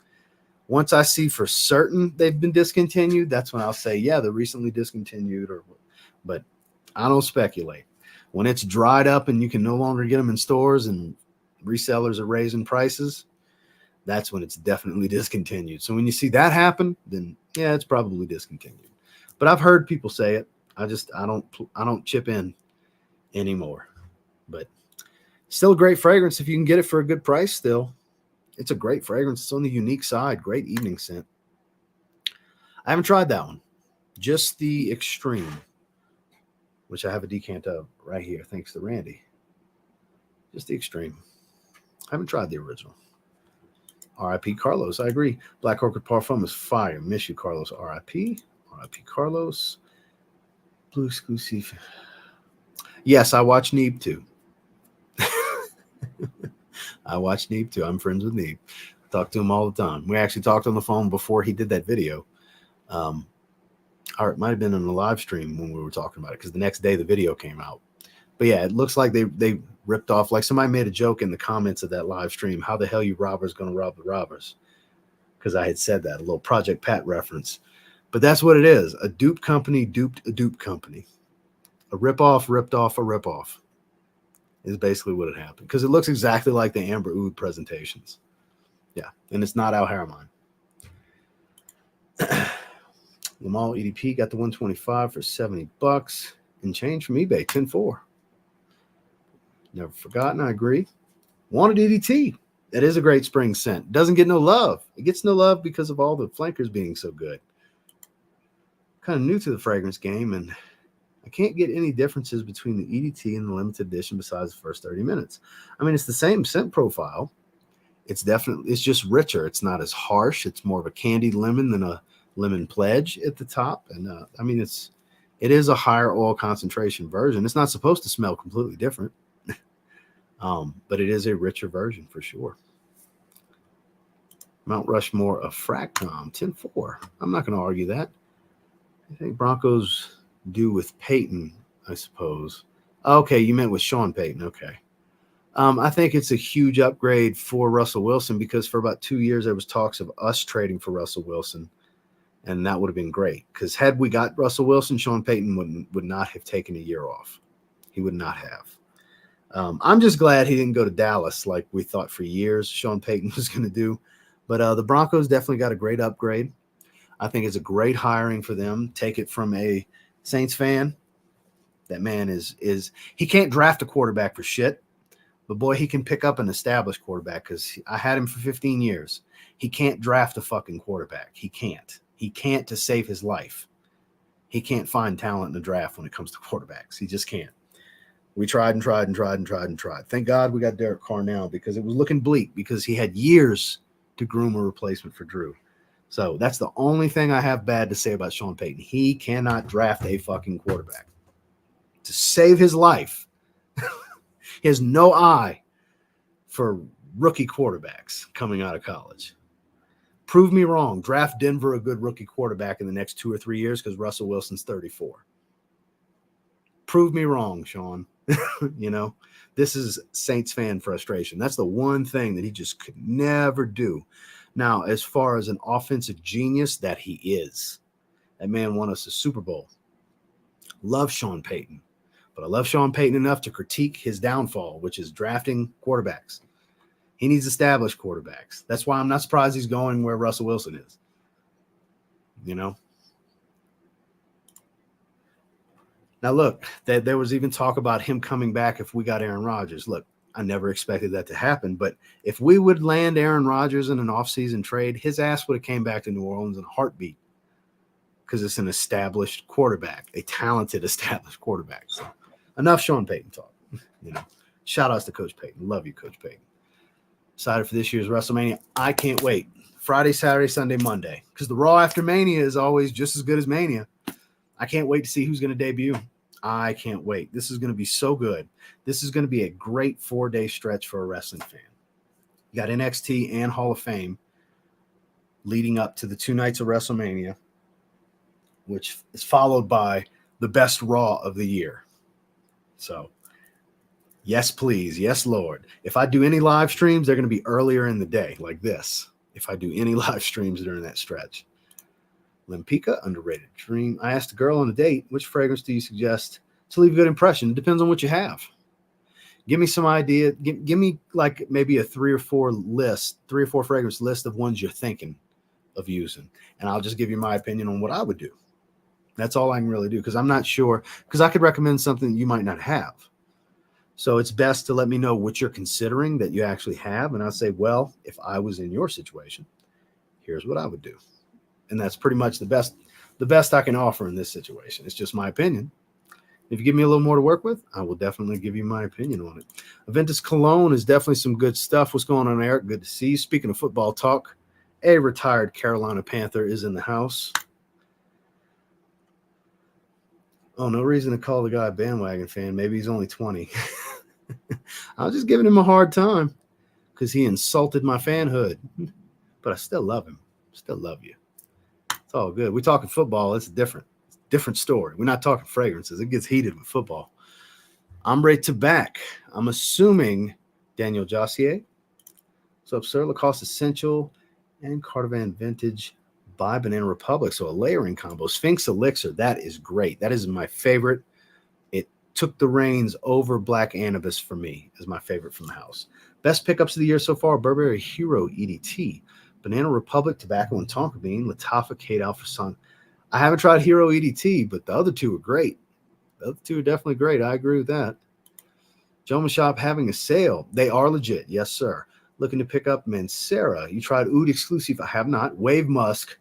Once I see for certain they've been discontinued, that's when I'll say, yeah, they're recently discontinued. But I don't speculate. When it's dried up and you can no longer get them in stores and resellers are raising prices, that's when it's definitely discontinued. So when you see that happen, then yeah, it's probably discontinued. But I've heard people say it. I don't chip in anymore. But still a great fragrance if you can get it for a good price still. It's a great fragrance. It's on the unique side. Great evening scent. I haven't tried that one. Just the Extreme, which I have a decant of right here, thanks to Randy. Just the Extreme. I haven't tried the original. R.I.P. Carlos. I agree. Black Orchid Parfum is fire. Miss you, Carlos. R.I.P. R.I.P. Carlos. Blue Exclusive. Yes, I watch Neeb too. I watch Neeb too. I'm friends with Neeb. Talk to him all the time. We actually talked on the phone before he did that video. Or it might have been in the live stream when we were talking about it, because the next day the video came out. But yeah, it looks like they ripped off, like somebody made a joke in the comments of that live stream. How the hell you robbers going to rob the robbers? Because I had said that, a little Project Pat reference. But that's what it is. A dupe company duped a dupe company. A ripoff ripped off a ripoff is basically what had happened. Because it looks exactly like the Amber Oud presentations. Yeah, and it's not Al Haramain. Lamal EDP got the 125 for $70 and change from eBay, 10-4. Never forgotten, I agree. Wanted EDT. That is a great spring scent. Doesn't get no love. It gets no love because of all the flankers being so good. Kind of new to the fragrance game, and I can't get any differences between the EDT and the limited edition besides the first 30 minutes. I mean, it's the same scent profile. It's just richer. It's not as harsh. It's more of a candied lemon than a lemon pledge at the top. And I mean, it is a higher oil concentration version. It's not supposed to smell completely different. But it is a richer version for sure. Mount Rushmore of Fractom, 10-4. I'm not going to argue that. I think Broncos do with Payton, I suppose. Okay, you meant with Sean Payton. Okay. I think it's a huge upgrade for Russell Wilson, because for about 2 years there was talks of us trading for Russell Wilson, and that would have been great. Because had we got Russell Wilson, Sean Payton would not have taken a year off. He would not have. I'm just glad he didn't go to Dallas like we thought for years Sean Payton was going to do. But the Broncos definitely got a great upgrade. I think it's a great hiring for them. Take it from a Saints fan. That man is he can't draft a quarterback for shit. But, boy, he can pick up an established quarterback, because I had him for 15 years. He can't draft a fucking quarterback. He can't. He can't to save his life. He can't find talent in the draft when it comes to quarterbacks. He just can't. We tried and tried and tried and tried and tried. Thank God we got Derek Carr now, because it was looking bleak, because he had years to groom a replacement for Drew. So that's the only thing I have bad to say about Sean Payton. He cannot draft a fucking quarterback. To save his life, he has no eye for rookie quarterbacks coming out of college. Prove me wrong. Draft Denver a good rookie quarterback in the next 2 or 3 years, because Russell Wilson's 34. Prove me wrong, Sean. You know, this is Saints fan frustration. That's the one thing that he just could never do. Now, as far as an offensive genius that he is, that man won us a Super Bowl. Love Sean Payton. But I love Sean Payton enough to critique his downfall, which is drafting quarterbacks. He needs established quarterbacks. That's why I'm not surprised he's going where Russell Wilson is. You know? Now, look, there was even talk about him coming back if we got Aaron Rodgers. Look, I never expected that to happen. But if we would land Aaron Rodgers in an offseason trade, his ass would have came back to New Orleans in a heartbeat, because it's an established quarterback, a talented established quarterback. So enough Sean Payton talk. You know, shout outs to Coach Payton. Love you, Coach Payton. Excited for this year's WrestleMania. I can't wait. Friday, Saturday, Sunday, Monday. Because the Raw after Mania is always just as good as Mania. I can't wait to see who's going to debut. I can't wait. This is going to be so good. This is going to be a great 4-day stretch for a wrestling fan. You got NXT and Hall of Fame leading up to the 2 nights of WrestleMania, which is followed by the best Raw of the year. So, yes, please. Yes, Lord. If I do any live streams, they're going to be earlier in the day, like this. If I do any live streams during that stretch. Limpica, underrated dream. I asked a girl on a date, which fragrance do you suggest to leave a good impression? It depends on what you have. Give me some idea. Give me like maybe a 3 or 4 fragrance list of ones you're thinking of using. And I'll just give you my opinion on what I would do. That's all I can really do, because I'm not sure, because I could recommend something you might not have. So it's best to let me know what you're considering that you actually have. And I'll say, well, if I was in your situation, here's what I would do. And that's pretty much the best I can offer in this situation. It's just my opinion. If you give me a little more to work with, I will definitely give you my opinion on it. Aventus Cologne is definitely some good stuff. What's going on, Eric? Good to see you. Speaking of football talk, a retired Carolina Panther is in the house. Oh, no reason to call the guy a bandwagon fan. Maybe he's only 20. I was just giving him a hard time. because he insulted my fanhood. But I still love him. Still love you. It's all good. We're talking football. It's different story. We're not talking fragrances. It gets heated with football. Ombre Tabac. I'm assuming Daniel Jossier. What's up, sir? Lacoste Essential and Cardivan Vintage by Banana Republic. So a layering combo. Sphinx Elixir. That is great. That is my favorite. It took the reins over Black Anubis for me as my favorite from the house. Best pickups of the year so far. Burberry Hero EDT. Banana Republic Tobacco and Tonka Bean. Latafa Kate Alpha Sun. I haven't tried Hero EDT, but the other two are great. The other two are definitely great. I agree with that. Joma Shop having a sale. They are legit. Yes, sir. Looking to pick up Mancera. You tried Oud Exclusive. I have not. Wave Musk.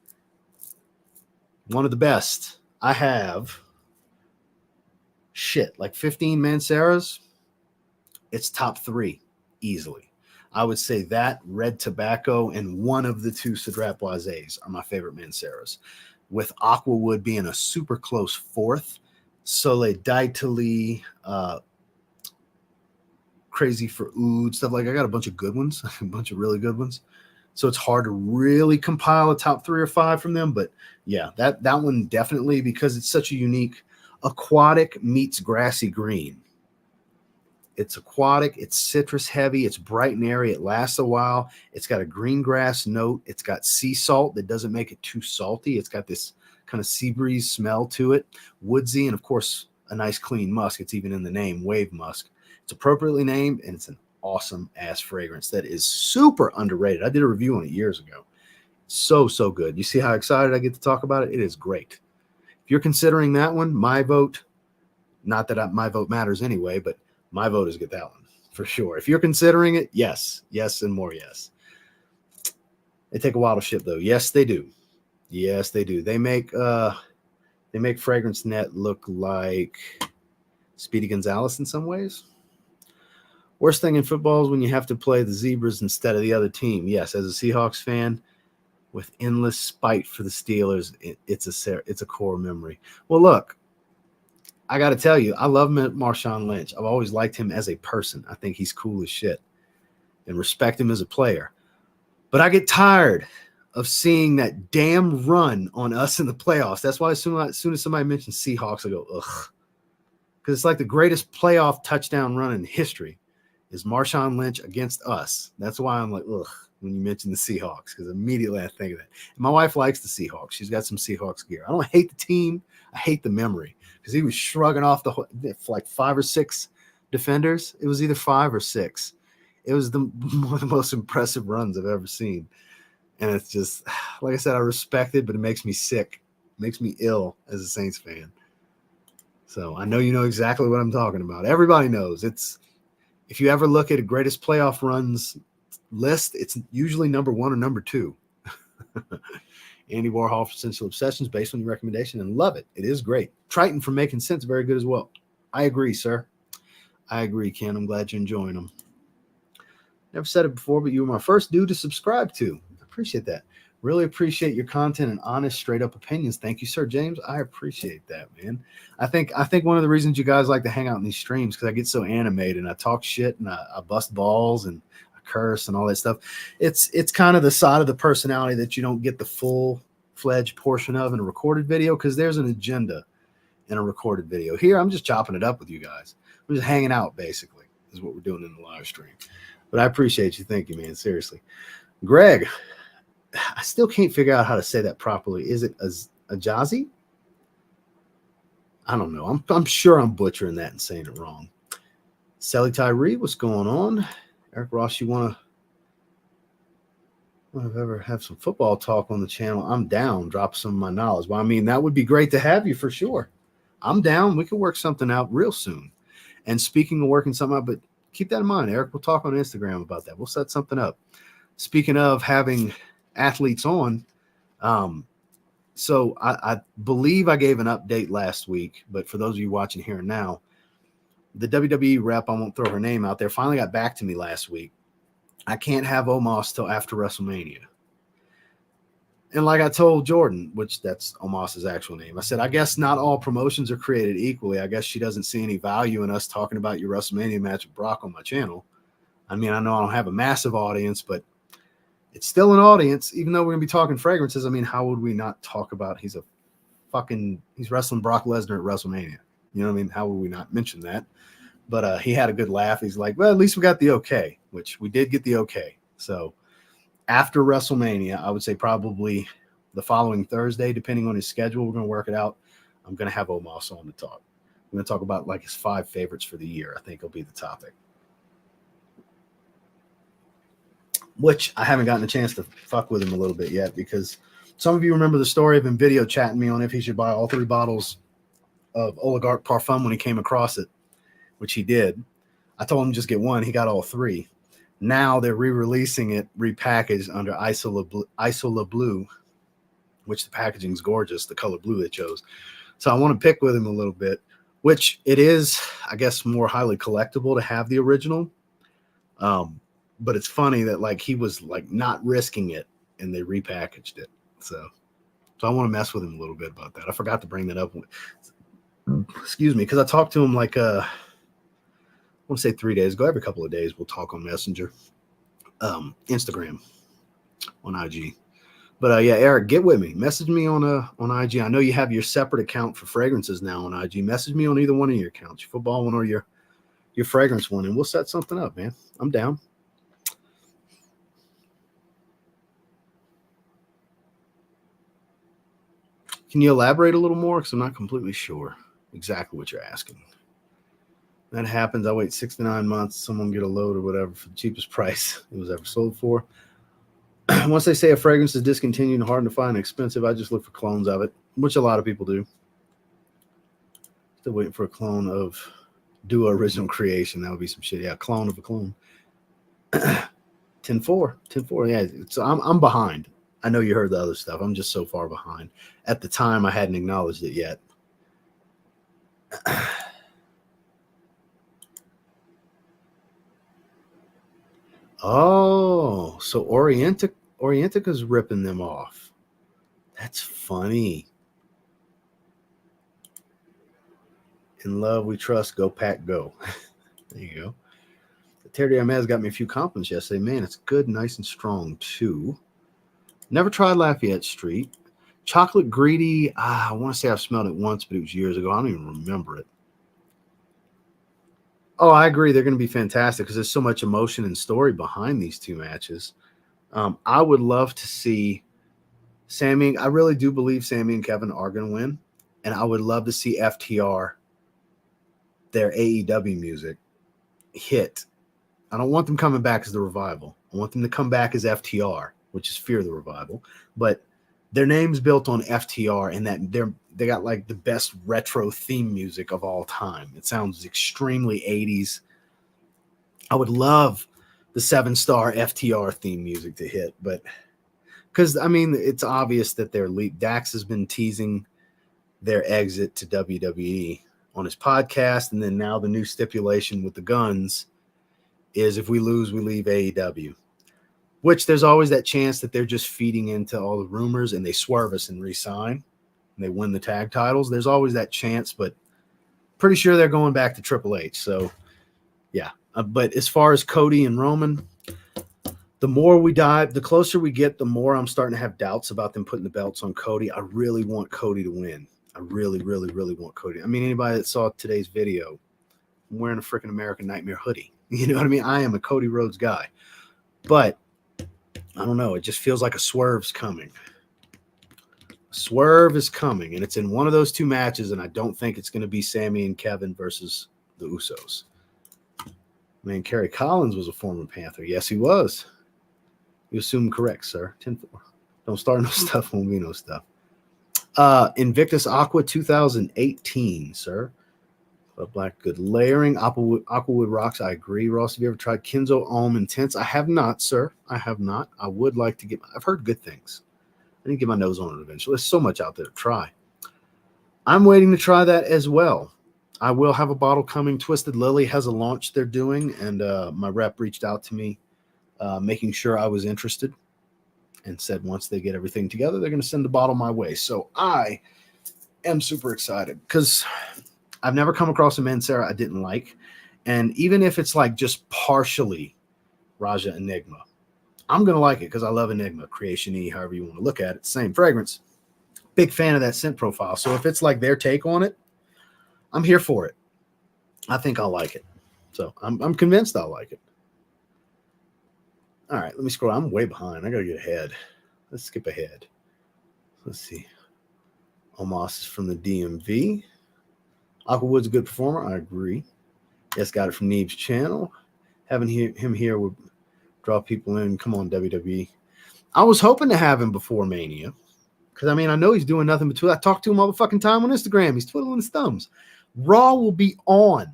One of the best. I have like 15 Manceras. It's top 3 easily. I would say that, Red Tobacco, and one of the 2 Cedrat Boisés are my favorite Manceras, with Aquawood being a super close 4th. Soleil d'Italie, Crazy for Oud, stuff like I got a bunch of good ones, a bunch of really good ones. So it's hard to really compile a top 3 or 5 from them. But yeah, that one definitely, because it's such a unique aquatic meets grassy green. It's aquatic, it's citrus heavy, it's bright and airy, it lasts a while. It's got a green grass note. It's got sea salt that doesn't make it too salty. It's got this kind of sea breeze smell to it. Woodsy, and of course, a nice clean musk. It's even in the name, Wave Musk. It's appropriately named, and it's an awesome ass fragrance that is super underrated. I did a review on it years ago. So good. You see how excited I get to talk about it? It is great. If you're considering that one, my vote, not that my vote matters anyway, but my vote is get that one for sure. If you're considering it, yes, and more yes. They take a while to ship though. Yes, they do. Yes, they do. They make Fragrance Net look like Speedy Gonzalez in some ways. Worst thing in football is when you have to play the Zebras instead of the other team. Yes, as a Seahawks fan, with endless spite for the Steelers, it's a core memory. Well, look, I got to tell you, I love Marshawn Lynch. I've always liked him as a person. I think he's cool as shit and respect him as a player. But I get tired of seeing that damn run on us in the playoffs. That's why as soon as somebody mentions Seahawks, I go, ugh. Because it's like the greatest playoff touchdown run in history is Marshawn Lynch against us. That's why I'm like, ugh, when you mention the Seahawks, because immediately I think of that. And my wife likes the Seahawks. She's got some Seahawks gear. I don't hate the team. I hate the memory, because he was shrugging off like 5 or 6 defenders. It was either 5 or 6. It was one of the most impressive runs I've ever seen. And it's just, like I said, I respect it, but it makes me sick. It makes me ill as a Saints fan. So I know you know exactly what I'm talking about. Everybody knows. If you ever look at a greatest playoff runs list, it's usually number 1 or number 2. Andy Warhol for Essential Obsessions, based on your recommendation, and love it. It is great. Triton for Making Sense, very good as well. I agree, sir. I agree, Ken. I'm glad you're enjoying them. Never said it before, but you were my first dude to subscribe to. I appreciate that. Really appreciate your content and honest, straight up opinions. Thank you, sir, James. I appreciate that, man. I think one of the reasons you guys like to hang out in these streams, because I get so animated and I talk shit and I bust balls and I curse and all that stuff. It's kind of the side of the personality that you don't get the full-fledged portion of in a recorded video, because there's an agenda in a recorded video. Here, I'm just chopping it up with you guys. We're just hanging out, basically, is what we're doing in the live stream. But I appreciate you. Thank you, man. Seriously. Greg, I still can't figure out how to say that properly. Is it Ajazi? I don't know. I'm sure I'm butchering that and saying it wrong. Sally Tyree, what's going on? Eric Ross, you want to ever have some football talk on the channel? I'm down. Drop some of my knowledge. Well, I mean, that would be great to have you for sure. I'm down. We can work something out real soon. And speaking of working something out, but keep that in mind, Eric. We'll talk on Instagram about that. We'll set something up. Speaking of having athletes on, so I believe I gave an update last week, but for those of you watching here and now, the WWE rep, I won't throw her name out there, finally got back to me last week. I can't have Omos till after WrestleMania. And like I told Jordan, which that's Omos's actual name, I said, I guess not all promotions are created equally. I guess she doesn't see any value in us talking about your WrestleMania match with Brock on my channel. I mean, I know I don't have a massive audience, but it's still an audience, even though we're going to be talking fragrances. I mean, how would we not talk about he's wrestling Brock Lesnar at WrestleMania? You know what I mean? How would we not mention that? But he had a good laugh. He's like, well, at least we got the okay, which we did get the okay. So after WrestleMania, I would say probably the following Thursday, depending on his schedule, we're going to work it out. I'm going to have Omos on to talk. I'm going to talk about like his 5 favorites for the year. I think will be the topic. Which I haven't gotten a chance to fuck with him a little bit yet, because some of you remember the story of him video chatting me on if he should buy all 3 bottles of Oligarch Parfum when he came across it, which he did. I told him just get 1. He got all 3. Now they're re-releasing it, repackaged under Isola Blue, which the packaging's gorgeous, the color blue they chose. So I want to pick with him a little bit, which it is, I guess, more highly collectible to have the original. But it's funny that like he was like not risking it and they repackaged it. So I want to mess with him a little bit about that. I forgot to bring that up. Excuse me, because I talked to him like I want to say 3 days ago. Every couple of days we'll talk on Messenger, Instagram, on IG. But yeah, Eric, get with me. Message me on IG. I know you have your separate account for fragrances now on IG. Message me on either one of your accounts, your football one or your fragrance one, and we'll set something up, man. I'm down. Can you elaborate a little more? Because I'm not completely sure exactly what you're asking. That happens. I wait 6 to 9 months. Someone get a load or whatever for the cheapest price it was ever sold for. Once they say a fragrance is discontinued and hard to find and expensive, I just look for clones of it, which a lot of people do. Still waiting for a clone of Duo Original Creation. That would be some shit. Yeah, clone of a clone. 10-4. Yeah, so I'm behind. I know you heard the other stuff. I'm just so far behind. At the time, I hadn't acknowledged it yet. Oh, so Orientica's ripping them off. That's funny. In love, we trust. Go, Pack, go. There you go. Terry Diamaz got me a few compliments yesterday. Man, it's good, nice, and strong, too. Never tried Lafayette Street. Chocolate Greedy. I want to say I've smelled it once, but it was years ago. I don't even remember it. Oh, I agree. They're going to be fantastic because there's so much emotion and story behind these 2 matches. I would love to see Sammy. I really do believe Sammy and Kevin are going to win. And I would love to see FTR, their AEW music, hit. I don't want them coming back as the Revival. I want them to come back as FTR, which is Fear the Revival. But their name's built on FTR, and that they got like the best retro theme music of all time. It sounds extremely 80s. I would love the 7-star FTR theme music to hit, but because I mean it's obvious that Dax has been teasing their exit to WWE on his podcast, and then now the new stipulation with the Guns is if we lose, we leave AEW. Which there's always that chance that they're just feeding into all the rumors and they swerve us and re-sign and they win the tag titles. There's always that chance, but pretty sure they're going back to Triple H. So, yeah. But as far as Cody and Roman, the more we dive, the closer we get, the more I'm starting to have doubts about them putting the belts on Cody. I really want Cody to win. I really, really, really want Cody. I mean, anybody that saw today's video, I'm wearing a freaking American Nightmare hoodie. You know what I mean? I am a Cody Rhodes guy. But I don't know. It just feels like a swerve's coming. A swerve is coming, and it's in one of those 2 matches, and I don't think it's going to be Sammy and Kevin versus the Usos. Man, Kerry Collins was a former Panther. Yes, he was. You assume correct, sir. 10-4. Don't start no stuff, won't be no stuff. Invictus Aqua 2018, sir. Black, good layering. Aquawood rocks. I agree. Ross, have you ever tried Kenzo Alm Intense? I have not, sir. I have not. I would like to get. I've heard good things. I need to get my nose on it eventually. There's so much out there to try. I'm waiting to try that as well. I will have a bottle coming. Twisted Lily has a launch they're doing, and my rep reached out to me, making sure I was interested, and said once they get everything together, they're going to send the bottle my way. So I am super excited because I've never come across a Mancera I didn't like. And even if it's like just partially Raja Enigma. I'm going to like it because I love Enigma, Creation E, however you want to look at it. Same fragrance. Big fan of that scent profile. So if it's like their take on it, I'm here for it. I think I'll like it. So I'm convinced I'll like it. All right, let me scroll. I'm way behind. I got to get ahead. Let's skip ahead. Let's see. Omos is from the DMV. Aquawood's a good performer. I agree. Yes, got it from Neeb's channel. Having him here would draw people in. Come on, WWE. I was hoping to have him before Mania. Because, I mean, I know he's doing nothing but Twitter. I talk to him all the fucking time on Instagram. He's twiddling his thumbs. Raw will be on.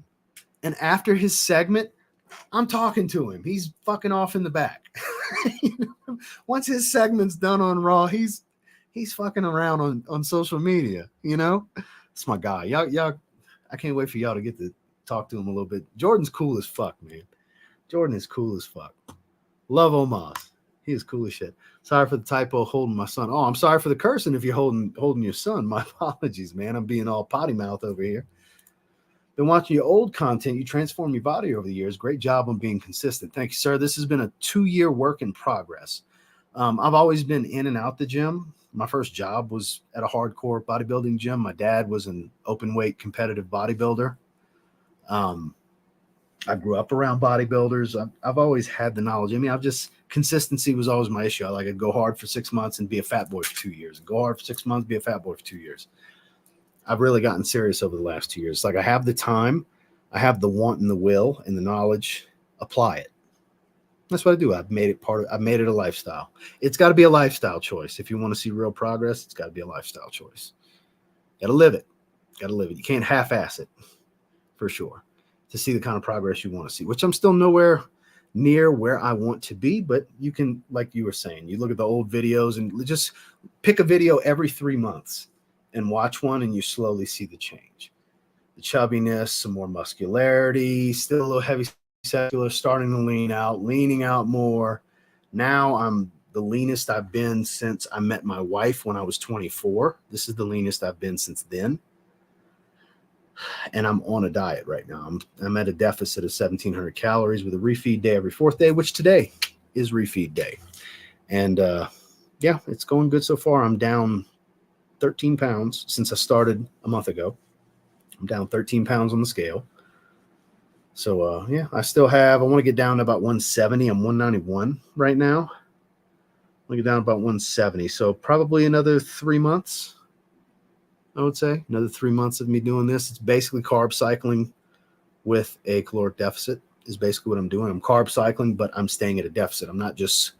And after his segment, I'm talking to him. He's fucking off in the back. Once his segment's done on Raw, he's fucking around on social media, you know? It's my guy. Y'all, I can't wait for y'all to get to talk to him a little bit. Jordan's cool as fuck, man. Jordan is cool as fuck. Love Omos. He is cool as shit. Sorry for the typo holding my son. Oh, I'm sorry for the cursing if you're holding your son. My apologies, man. I'm being all potty mouth over here. Been watching your old content. You transformed your body over the years. Great job on being consistent. Thank you, sir. This has been a 2-year work in progress. I've always been in and out the gym. My first job was at a hardcore bodybuilding gym. My dad was an open weight competitive bodybuilder. I grew up around bodybuilders. I've always had the knowledge. I mean, consistency was always my issue. I'd go hard for 6 months and be a fat boy for 2 years. Go hard for 6 months, be a fat boy for 2 years. I've really gotten serious over the last 2 years. Like, I have the time, I have the want and the will and the knowledge. Apply it. That's what I do. I've made it a lifestyle. It's got to be a lifestyle choice. If you want to see real progress, it's got to be a lifestyle choice. Got to live it. You can't half-ass it, for sure, to see the kind of progress you want to see, which I'm still nowhere near where I want to be. But you can, like you were saying, you look at the old videos and just pick a video every 3 months and watch one, and you slowly see the change. The chubbiness, some more muscularity, still a little heavy secular, starting to leaning out more. Now I'm the leanest I've been since I met my wife when I was 24. This is the leanest I've been since then. And I'm on a diet right now. I'm at a deficit of 1,700 calories with a refeed day every 4th day, which today is refeed day. And yeah, it's going good so far. I'm down 13 pounds since I started a month ago. I'm down 13 pounds on the scale. So, yeah, I want to get down to about 170. I'm 191 right now. I want to get down to about 170. So probably another 3 months, I would say. Another 3 months of me doing this. It's basically carb cycling with a caloric deficit is basically what I'm doing. I'm carb cycling, but I'm staying at a deficit. I'm not just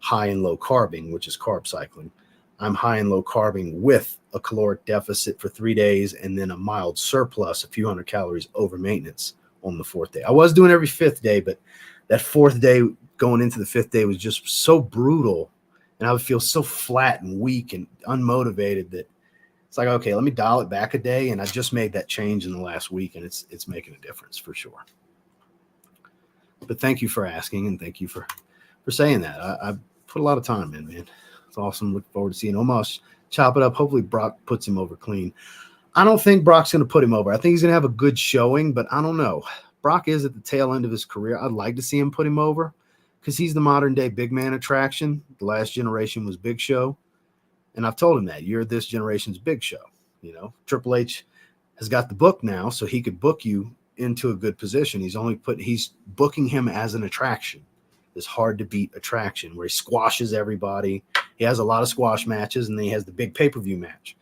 high and low carbing, which is carb cycling. I'm high and low carbing with a caloric deficit for 3 days and then a mild surplus, a few hundred calories over maintenance on the 4th day. I was doing every 5th day, but that 4th day going into the 5th day was just so brutal, and I would feel so flat and weak and unmotivated that it's like, okay, let me dial it back a day. And I just made that change in the last week, and it's making a difference for sure. But thank you for asking, and thank you for saying that. I put a lot of time in, man. It's awesome. Look forward to seeing Omos chop it up. Hopefully Brock puts him over clean. I don't think Brock's going to put him over. I think he's going to have a good showing, but I don't know. Brock is at the tail end of his career. I'd like to see him put him over because he's the modern day big man attraction. The last generation was Big Show. And I've told him that you're this generation's Big Show. You know, Triple H has got the book now, so he could book you into a good position. He's booking him as an attraction, this hard to beat attraction where he squashes everybody. He has a lot of squash matches, and then he has the big pay-per-view match.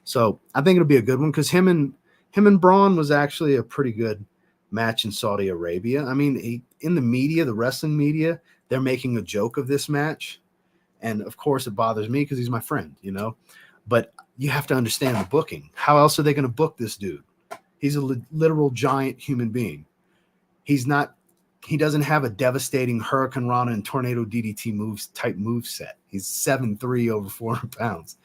So I think it'll be a good one because him and Braun was actually a pretty good match in Saudi Arabia. I mean, in the media, the wrestling media, they're making a joke of this match. And of course it bothers me because he's my friend, you know, but you have to understand the booking. How else are they going to book this dude? He's a literal giant human being. He doesn't have a devastating Hurricane Rana and Tornado DDT move set. He's 7'3", over 400 pounds.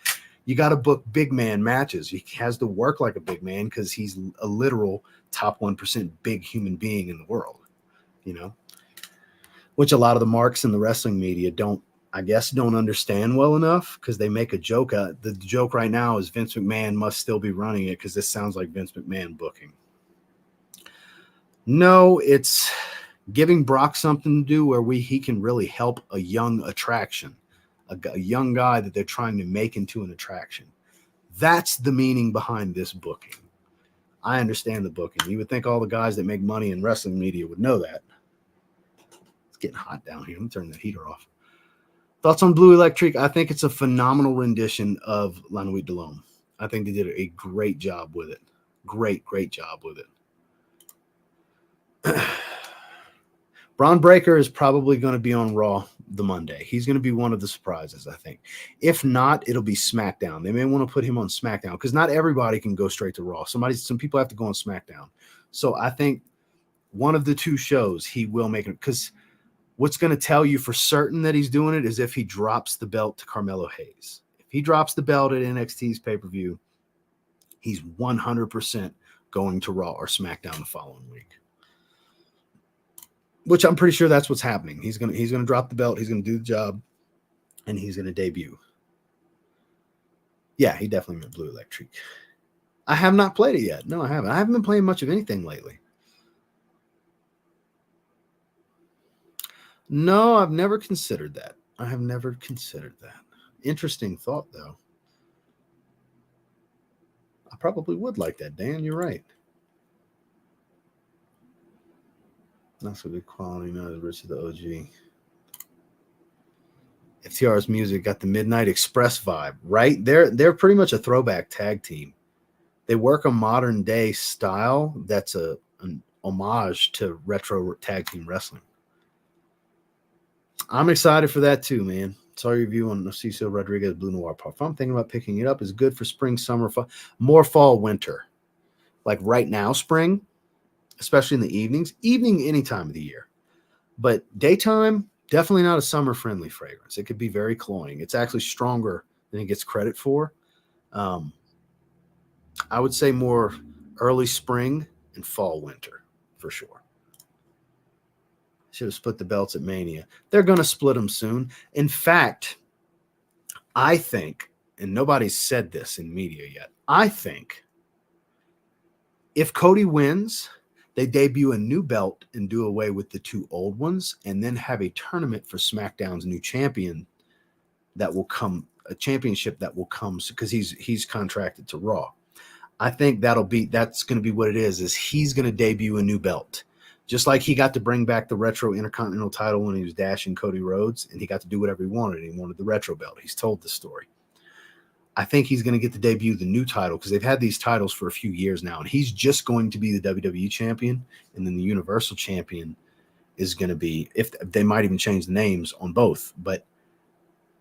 You got to book big man matches. He has to work like a big man because he's a literal top 1% big human being in the world, you know, which a lot of the marks in the wrestling media don't understand well enough because they make a joke. The joke right now is Vince McMahon must still be running it because this sounds like Vince McMahon booking. No, it's giving Brock something to do where he can really help a young attraction, a young guy that they're trying to make into an attraction. That's the meaning behind this booking. I understand the booking. You would think all the guys that make money in wrestling media would know that. It's getting hot down here. Let me turn the heater off. Thoughts on Blue Electric? I think it's a phenomenal rendition of La Nuit de l'Homme. I think they did a great job with it. Great job with it. Braun Breaker is probably going to be on Raw the Monday. He's going to be one of the surprises, I think. If not, it'll be SmackDown. They may want to put him on SmackDown because not everybody can go straight to Raw. Some people have to go on SmackDown. So I think one of the two shows he will make it, because what's going to tell you for certain that he's doing it is if he drops the belt to Carmelo Hayes. If he drops the belt at NXT's pay-per-view, he's 100% going to Raw or SmackDown the following week. Which I'm pretty sure that's what's happening. He's gonna drop the belt, he's gonna do the job, and he's gonna debut. Yeah, he definitely meant Blue Electric. I have not played it yet. No, I haven't. I haven't been playing much of anything lately. No, I've never considered that. I have never considered that. Interesting thought, though. I probably would like that, Dan. You're right. That's a good quality, not as rich as the OG. FTR's music got the Midnight Express vibe, right? They're pretty much a throwback tag team. They work a modern day style that's an homage to retro tag team wrestling. I'm excited for that too, man. Saw your review on Narciso Rodriguez Blue Noir Parfum. I'm thinking about picking it up. It's good for spring, summer, fall, more fall, winter. Like right now, spring, especially in the evenings. Evening any time of the year. But daytime, definitely not a summer-friendly fragrance. It could be very cloying. It's actually stronger than it gets credit for. I would say more early spring and fall, winter, for sure. Should have split the belts at Mania. They're going to split them soon. In fact, I think, and nobody's said this in media yet, I think if Cody wins, they debut a new belt and do away with the two old ones and then have a tournament for SmackDown's new champion that will come, a championship that will come because he's contracted to Raw. I think that's going to be what it is he's going to debut a new belt. Just like he got to bring back the Retro Intercontinental title when he was dashing Cody Rhodes, and he got to do whatever he wanted. He wanted the Retro belt. He's told the story. I think he's going to get to debut the new title because they've had these titles for a few years now, and he's just going to be the WWE champion, and then the Universal champion is going to be, if they might even change the names on both, but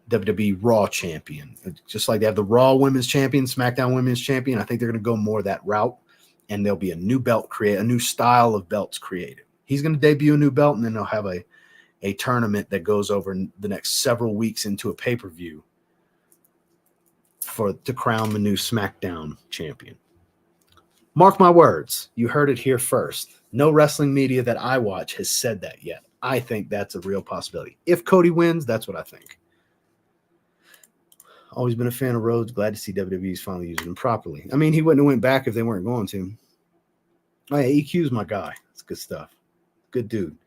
WWE Raw champion. Just like they have the Raw Women's Champion, SmackDown Women's Champion, I think they're going to go more that route, and there'll be a new belt created, a new style of belts created. He's going to debut a new belt, and then they'll have a tournament that goes over the next several weeks into a pay-per-view to crown the new SmackDown champion. Mark my words. You heard it here first. No wrestling media that I watch has said that yet. I think that's a real possibility. If Cody wins, that's what I think. Always been a fan of Rhodes. Glad to see WWE's finally using him properly. I mean, he wouldn't have went back if they weren't going to. Oh, yeah, EQ's my guy. It's good stuff. Good dude.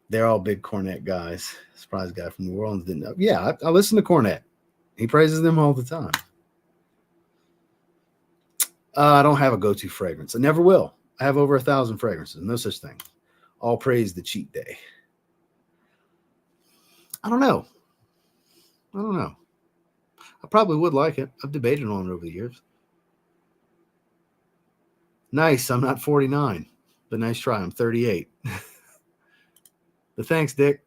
They're all big Cornette guys. Surprise guy from New Orleans didn't know. Yeah, I listen to Cornette. He praises them all the time. I don't have a go-to fragrance. I never will. I have over 1,000 fragrances. No such thing. All praise the cheat day. I don't know. I probably would like it. I've debated on it over the years. Nice. I'm not 49, but nice try. I'm 38. But thanks, Dick.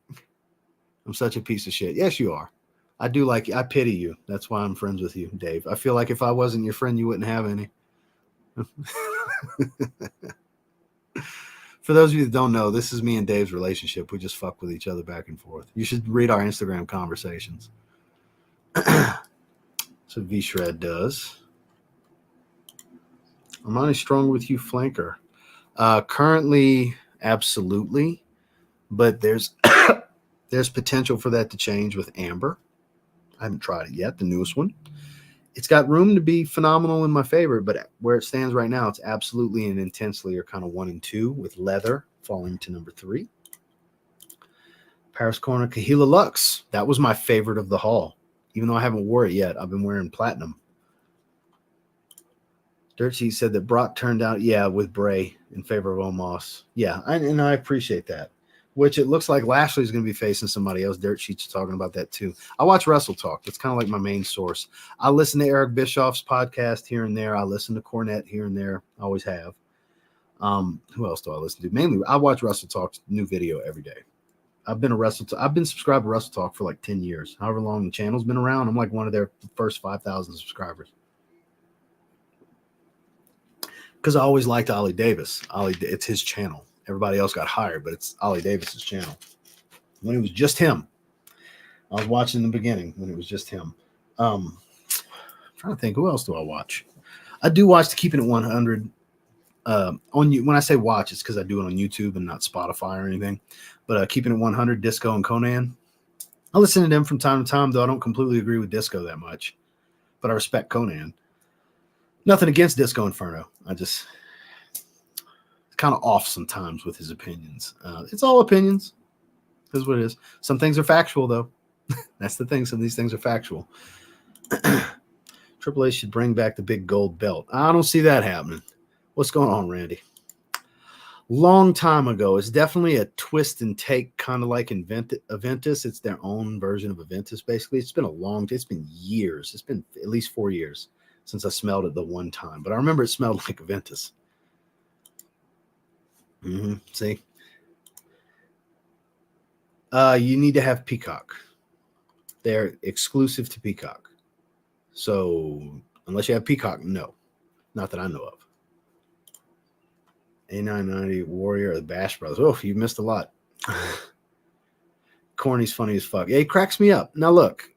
I'm such a piece of shit. Yes, you are. I do like you. I pity you. That's why I'm friends with you, Dave. I feel like if I wasn't your friend, you wouldn't have any. For those of you that don't know, this is me and Dave's relationship. We just fuck with each other back and forth. You should read our Instagram conversations. So V-Shred does. Armani strong with you, flanker. Currently, absolutely. But there's potential for that to change with Amber. I haven't tried it yet, the newest one. It's got room to be phenomenal in my favor, but where it stands right now, it's absolutely and intensely are kind of 1 and 2 with leather falling to number 3. Paris Corner Kahila Lux. That was my favorite of the haul. Even though I haven't wore it yet, I've been wearing platinum. Dirt Sheet said that Brock turned out, with Bray in favor of Omos. Yeah, and I appreciate that. Which it looks like Lashley's going to be facing somebody else. Dirt Sheet's talking about that too. I watch Wrestle Talk. That's kind of like my main source. I listen to Eric Bischoff's podcast here and there. I listen to Cornette here and there. I always have. Who else do I listen to? Mainly, I watch Wrestle Talk's new video every day. I've been subscribed to Wrestle Talk for like 10 years. However long the channel's been around, I'm like one of their first 5,000 subscribers. Because I always liked Ollie Davis. It's his channel. Everybody else got hired, but it's Ollie Davis's channel. When it was just him, I was watching in the beginning when it was just him. I'm trying to think, who else do I watch? I do watch the Keeping It 100. When I say watch, it's because I do it on YouTube and not Spotify or anything. But Keeping It 100, Disco and Conan. I listen to them from time to time, though I don't completely agree with Disco that much. But I respect Conan. Nothing against Disco Inferno. It's kind of off sometimes with his opinions. It's all opinions. That's what it is. Some things are factual, though. That's the thing. Some of these things are factual. Triple H should bring back the big gold belt. I don't see that happening. What's going on, Randy? Long time ago. It's definitely a twist and take, kind of like Aventus. It's their own version of Aventus, basically. It's been years. It's been at least 4 years since I smelled it the one time. But I remember it smelled like Aventus. See? You need to have Peacock. They're exclusive to Peacock. So, unless you have Peacock, no. Not that I know of. A990 Warrior or the Bash Brothers. Oh, you missed a lot. Corny's funny as fuck. Yeah, he cracks me up. Now, look.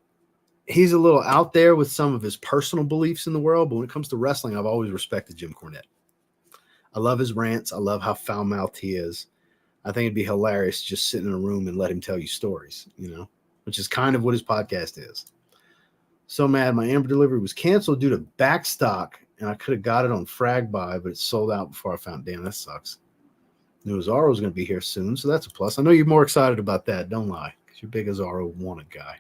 He's a little out there with some of his personal beliefs in the world, but when it comes to wrestling, I've always respected Jim Cornette. I love his rants. I love how foul-mouthed he is. I think it'd be hilarious to just sit in a room and let him tell you stories, which is kind of what his podcast is. So mad my Amber delivery was canceled due to back stock, and I could have got it on Frag Buy, but it sold out before I found. Damn, that sucks. Knew Azaro was going to be here soon, so that's a plus. I know you're more excited about that. Don't lie, because you're a big Azaro wanted guy.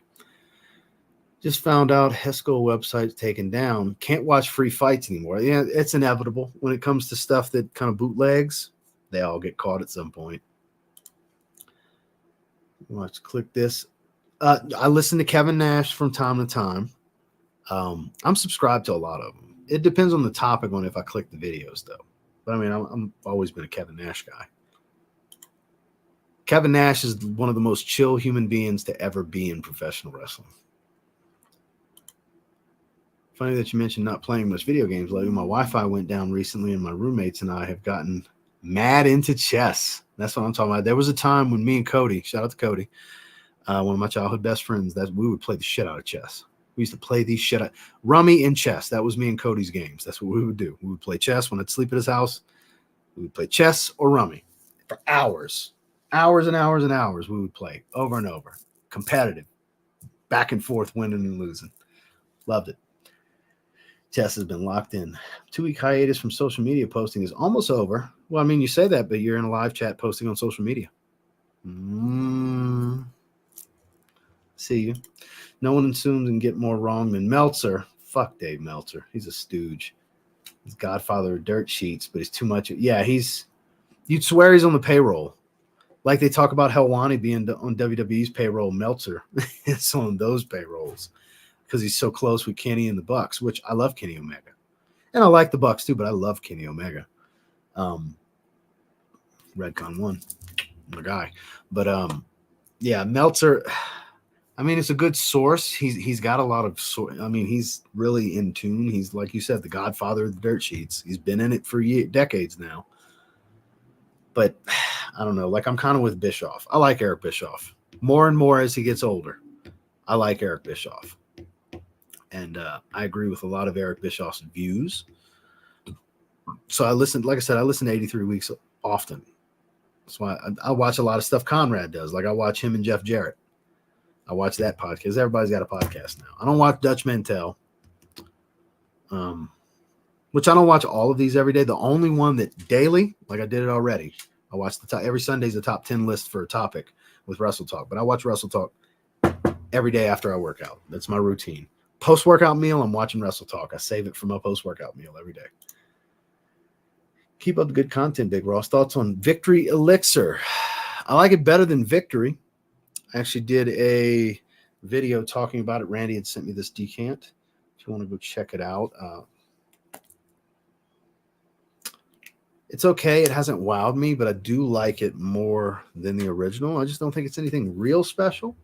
Just found out Hesco website's taken down. Can't watch free fights anymore. Yeah, it's inevitable. When it comes to stuff that kind of bootlegs, they all get caught at some point. Let's click this. I listen to Kevin Nash from time to time. I'm subscribed to a lot of them. It depends on the topic on if I click the videos, though. But, I mean, I'm always been a Kevin Nash guy. Kevin Nash is one of the most chill human beings to ever be in professional wrestling. Funny that you mentioned not playing much video games lately. My Wi-Fi went down recently, and my roommates and I have gotten mad into chess. That's what I'm talking about. There was a time when me and Cody, shout out to Cody, one of my childhood best friends, that we would play the shit out of chess. We used to play these shit out. Rummy and chess. That was me and Cody's games. That's what we would do. We would play chess when I'd sleep at his house. We would play chess or rummy for hours. Hours and hours and hours we would play over and over. Competitive. Back and forth, winning and losing. Loved it. Chess has been locked in. 2-week hiatus from social media posting is almost over. Well, I mean, you say that, but you're in a live chat posting on social media. See you. No one assumes and get more wrong than Meltzer. Fuck Dave Meltzer. He's a stooge. He's godfather of dirt sheets, but he's too much. Yeah, you'd swear he's on the payroll. Like they talk about Helwani being on WWE's payroll. Meltzer is on those payrolls because he's so close with Kenny and the Bucks, which I love Kenny Omega. And I like the Bucks too, but I love Kenny Omega. Redcon 1, my guy. But yeah, Meltzer, I mean, it's a good source. He's got a lot of he's really in tune. He's, like you said, the godfather of the dirt sheets. He's been in it for decades now. But I don't know. Like, I'm kind of with Bischoff. I like Eric Bischoff more and more as he gets older. I like Eric Bischoff. And I agree with a lot of Eric Bischoff's views. So I listened, like I said, I listen to 83 Weeks often. That's why I watch a lot of stuff Conrad does. Like, I watch him and Jeff Jarrett. I watch that podcast. Everybody's got a podcast now. I don't watch Dutch Mantel, which I don't watch all of these every day. The only one that daily, like I did it already, I watch every Sunday's a top 10 list for a topic with Wrestle Talk, but I watch Wrestle Talk every day after I work out. That's my routine. Post-workout meal, I'm watching Wrestle Talk. I save it for my post-workout meal every day. Keep up the good content, Big Ross. Thoughts on Victory Elixir? I like it better than Victory. I actually did a video talking about it. Randy had sent me this decant. If you want to go check it out. It's okay. It hasn't wowed me, but I do like it more than the original. I just don't think it's anything real special.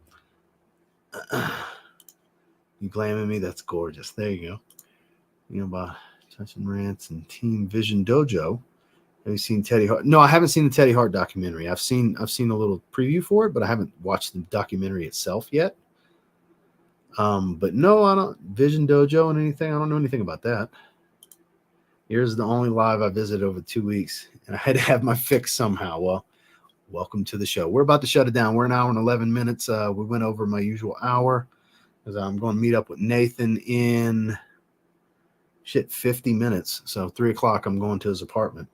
You glamming me? That's gorgeous. There you go. You know, by Touching Rants and Team Vision Dojo. Have you seen Teddy Hart? No, I haven't seen the Teddy Hart documentary. I've seen a little preview for it, but I haven't watched the documentary itself yet. But no, I don't Vision Dojo and anything. I don't know anything about that. Here's the only live I visited over 2 weeks, and I had to have my fix somehow. Well, welcome to the show. We're about to shut it down. We're an hour and 11 minutes. We went over my usual hour because I'm going to meet up with Nathan in 50 minutes. So 3 o'clock, I'm going to his apartment.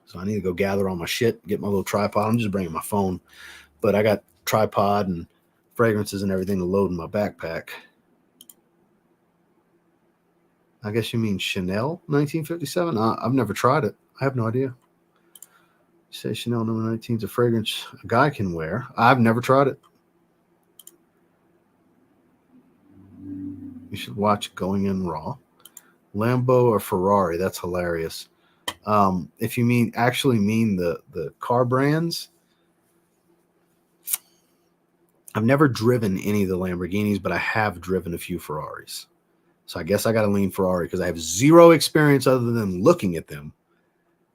So I need to go gather all my shit, get my little tripod. I'm just bringing my phone, but I got tripod and fragrances and everything to load in my backpack. I guess you mean Chanel 1957? I've never tried it. I have no idea. You say Chanel number 19 is a fragrance a guy can wear. I've never tried it. You should watch Going In Raw. Lambo or Ferrari? That's hilarious. If you actually mean the car brands, I've never driven any of the Lamborghinis, but I have driven a few Ferraris. So I guess I got to lean Ferrari because I have zero experience other than looking at them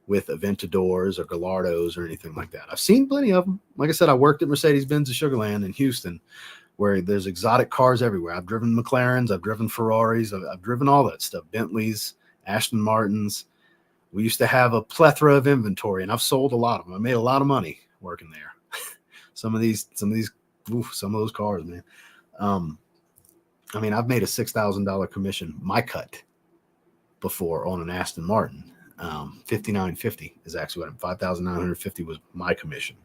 with Aventadors or Gallardos or anything like that. I've seen plenty of them. Like I said, I worked at Mercedes-Benz of Sugar Land in Houston, where there's exotic cars everywhere. I've driven McLarens, I've driven Ferraris, I've driven all that stuff, Bentleys, Aston Martins. We used to have a plethora of inventory, and I've sold a lot of them. I made a lot of money working there. some of those cars, man. I've made a $6,000 commission, my cut, before on an Aston Martin. 5950 is actually what 5,950 was my commission.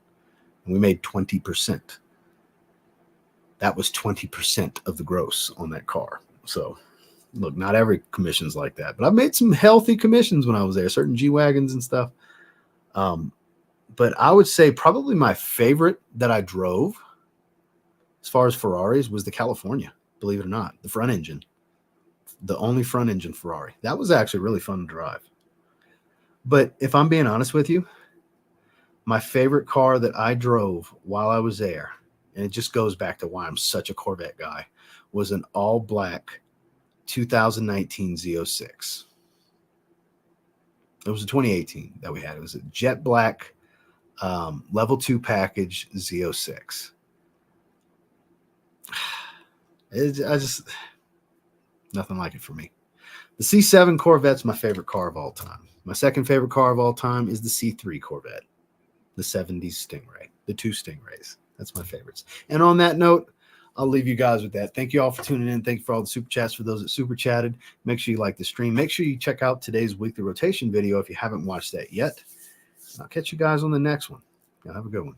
And we made 20%. That was 20% of the gross on that car. So look, not every commission's like that, but I made some healthy commissions when I was there, certain G-Wagons and stuff. But I would say probably my favorite that I drove as far as Ferraris was the California, believe it or not, the front engine, the only front engine Ferrari. That was actually really fun to drive. But if I'm being honest with you, my favorite car that I drove while I was there, and it just goes back to why I'm such a Corvette guy, was an all-black 2019 Z06. It was a 2018 that we had. It was a jet black level 2 package Z06. Nothing like it for me. The C7 Corvette's my favorite car of all time. My second favorite car of all time is the C3 Corvette, the 70s Stingray, the 2 Stingrays. That's my favorites. And on that note, I'll leave you guys with that. Thank you all for tuning in. Thank you for all the super chats for those that super chatted. Make sure you like the stream. Make sure you check out today's weekly rotation video if you haven't watched that yet. I'll catch you guys on the next one. Y'all have a good one.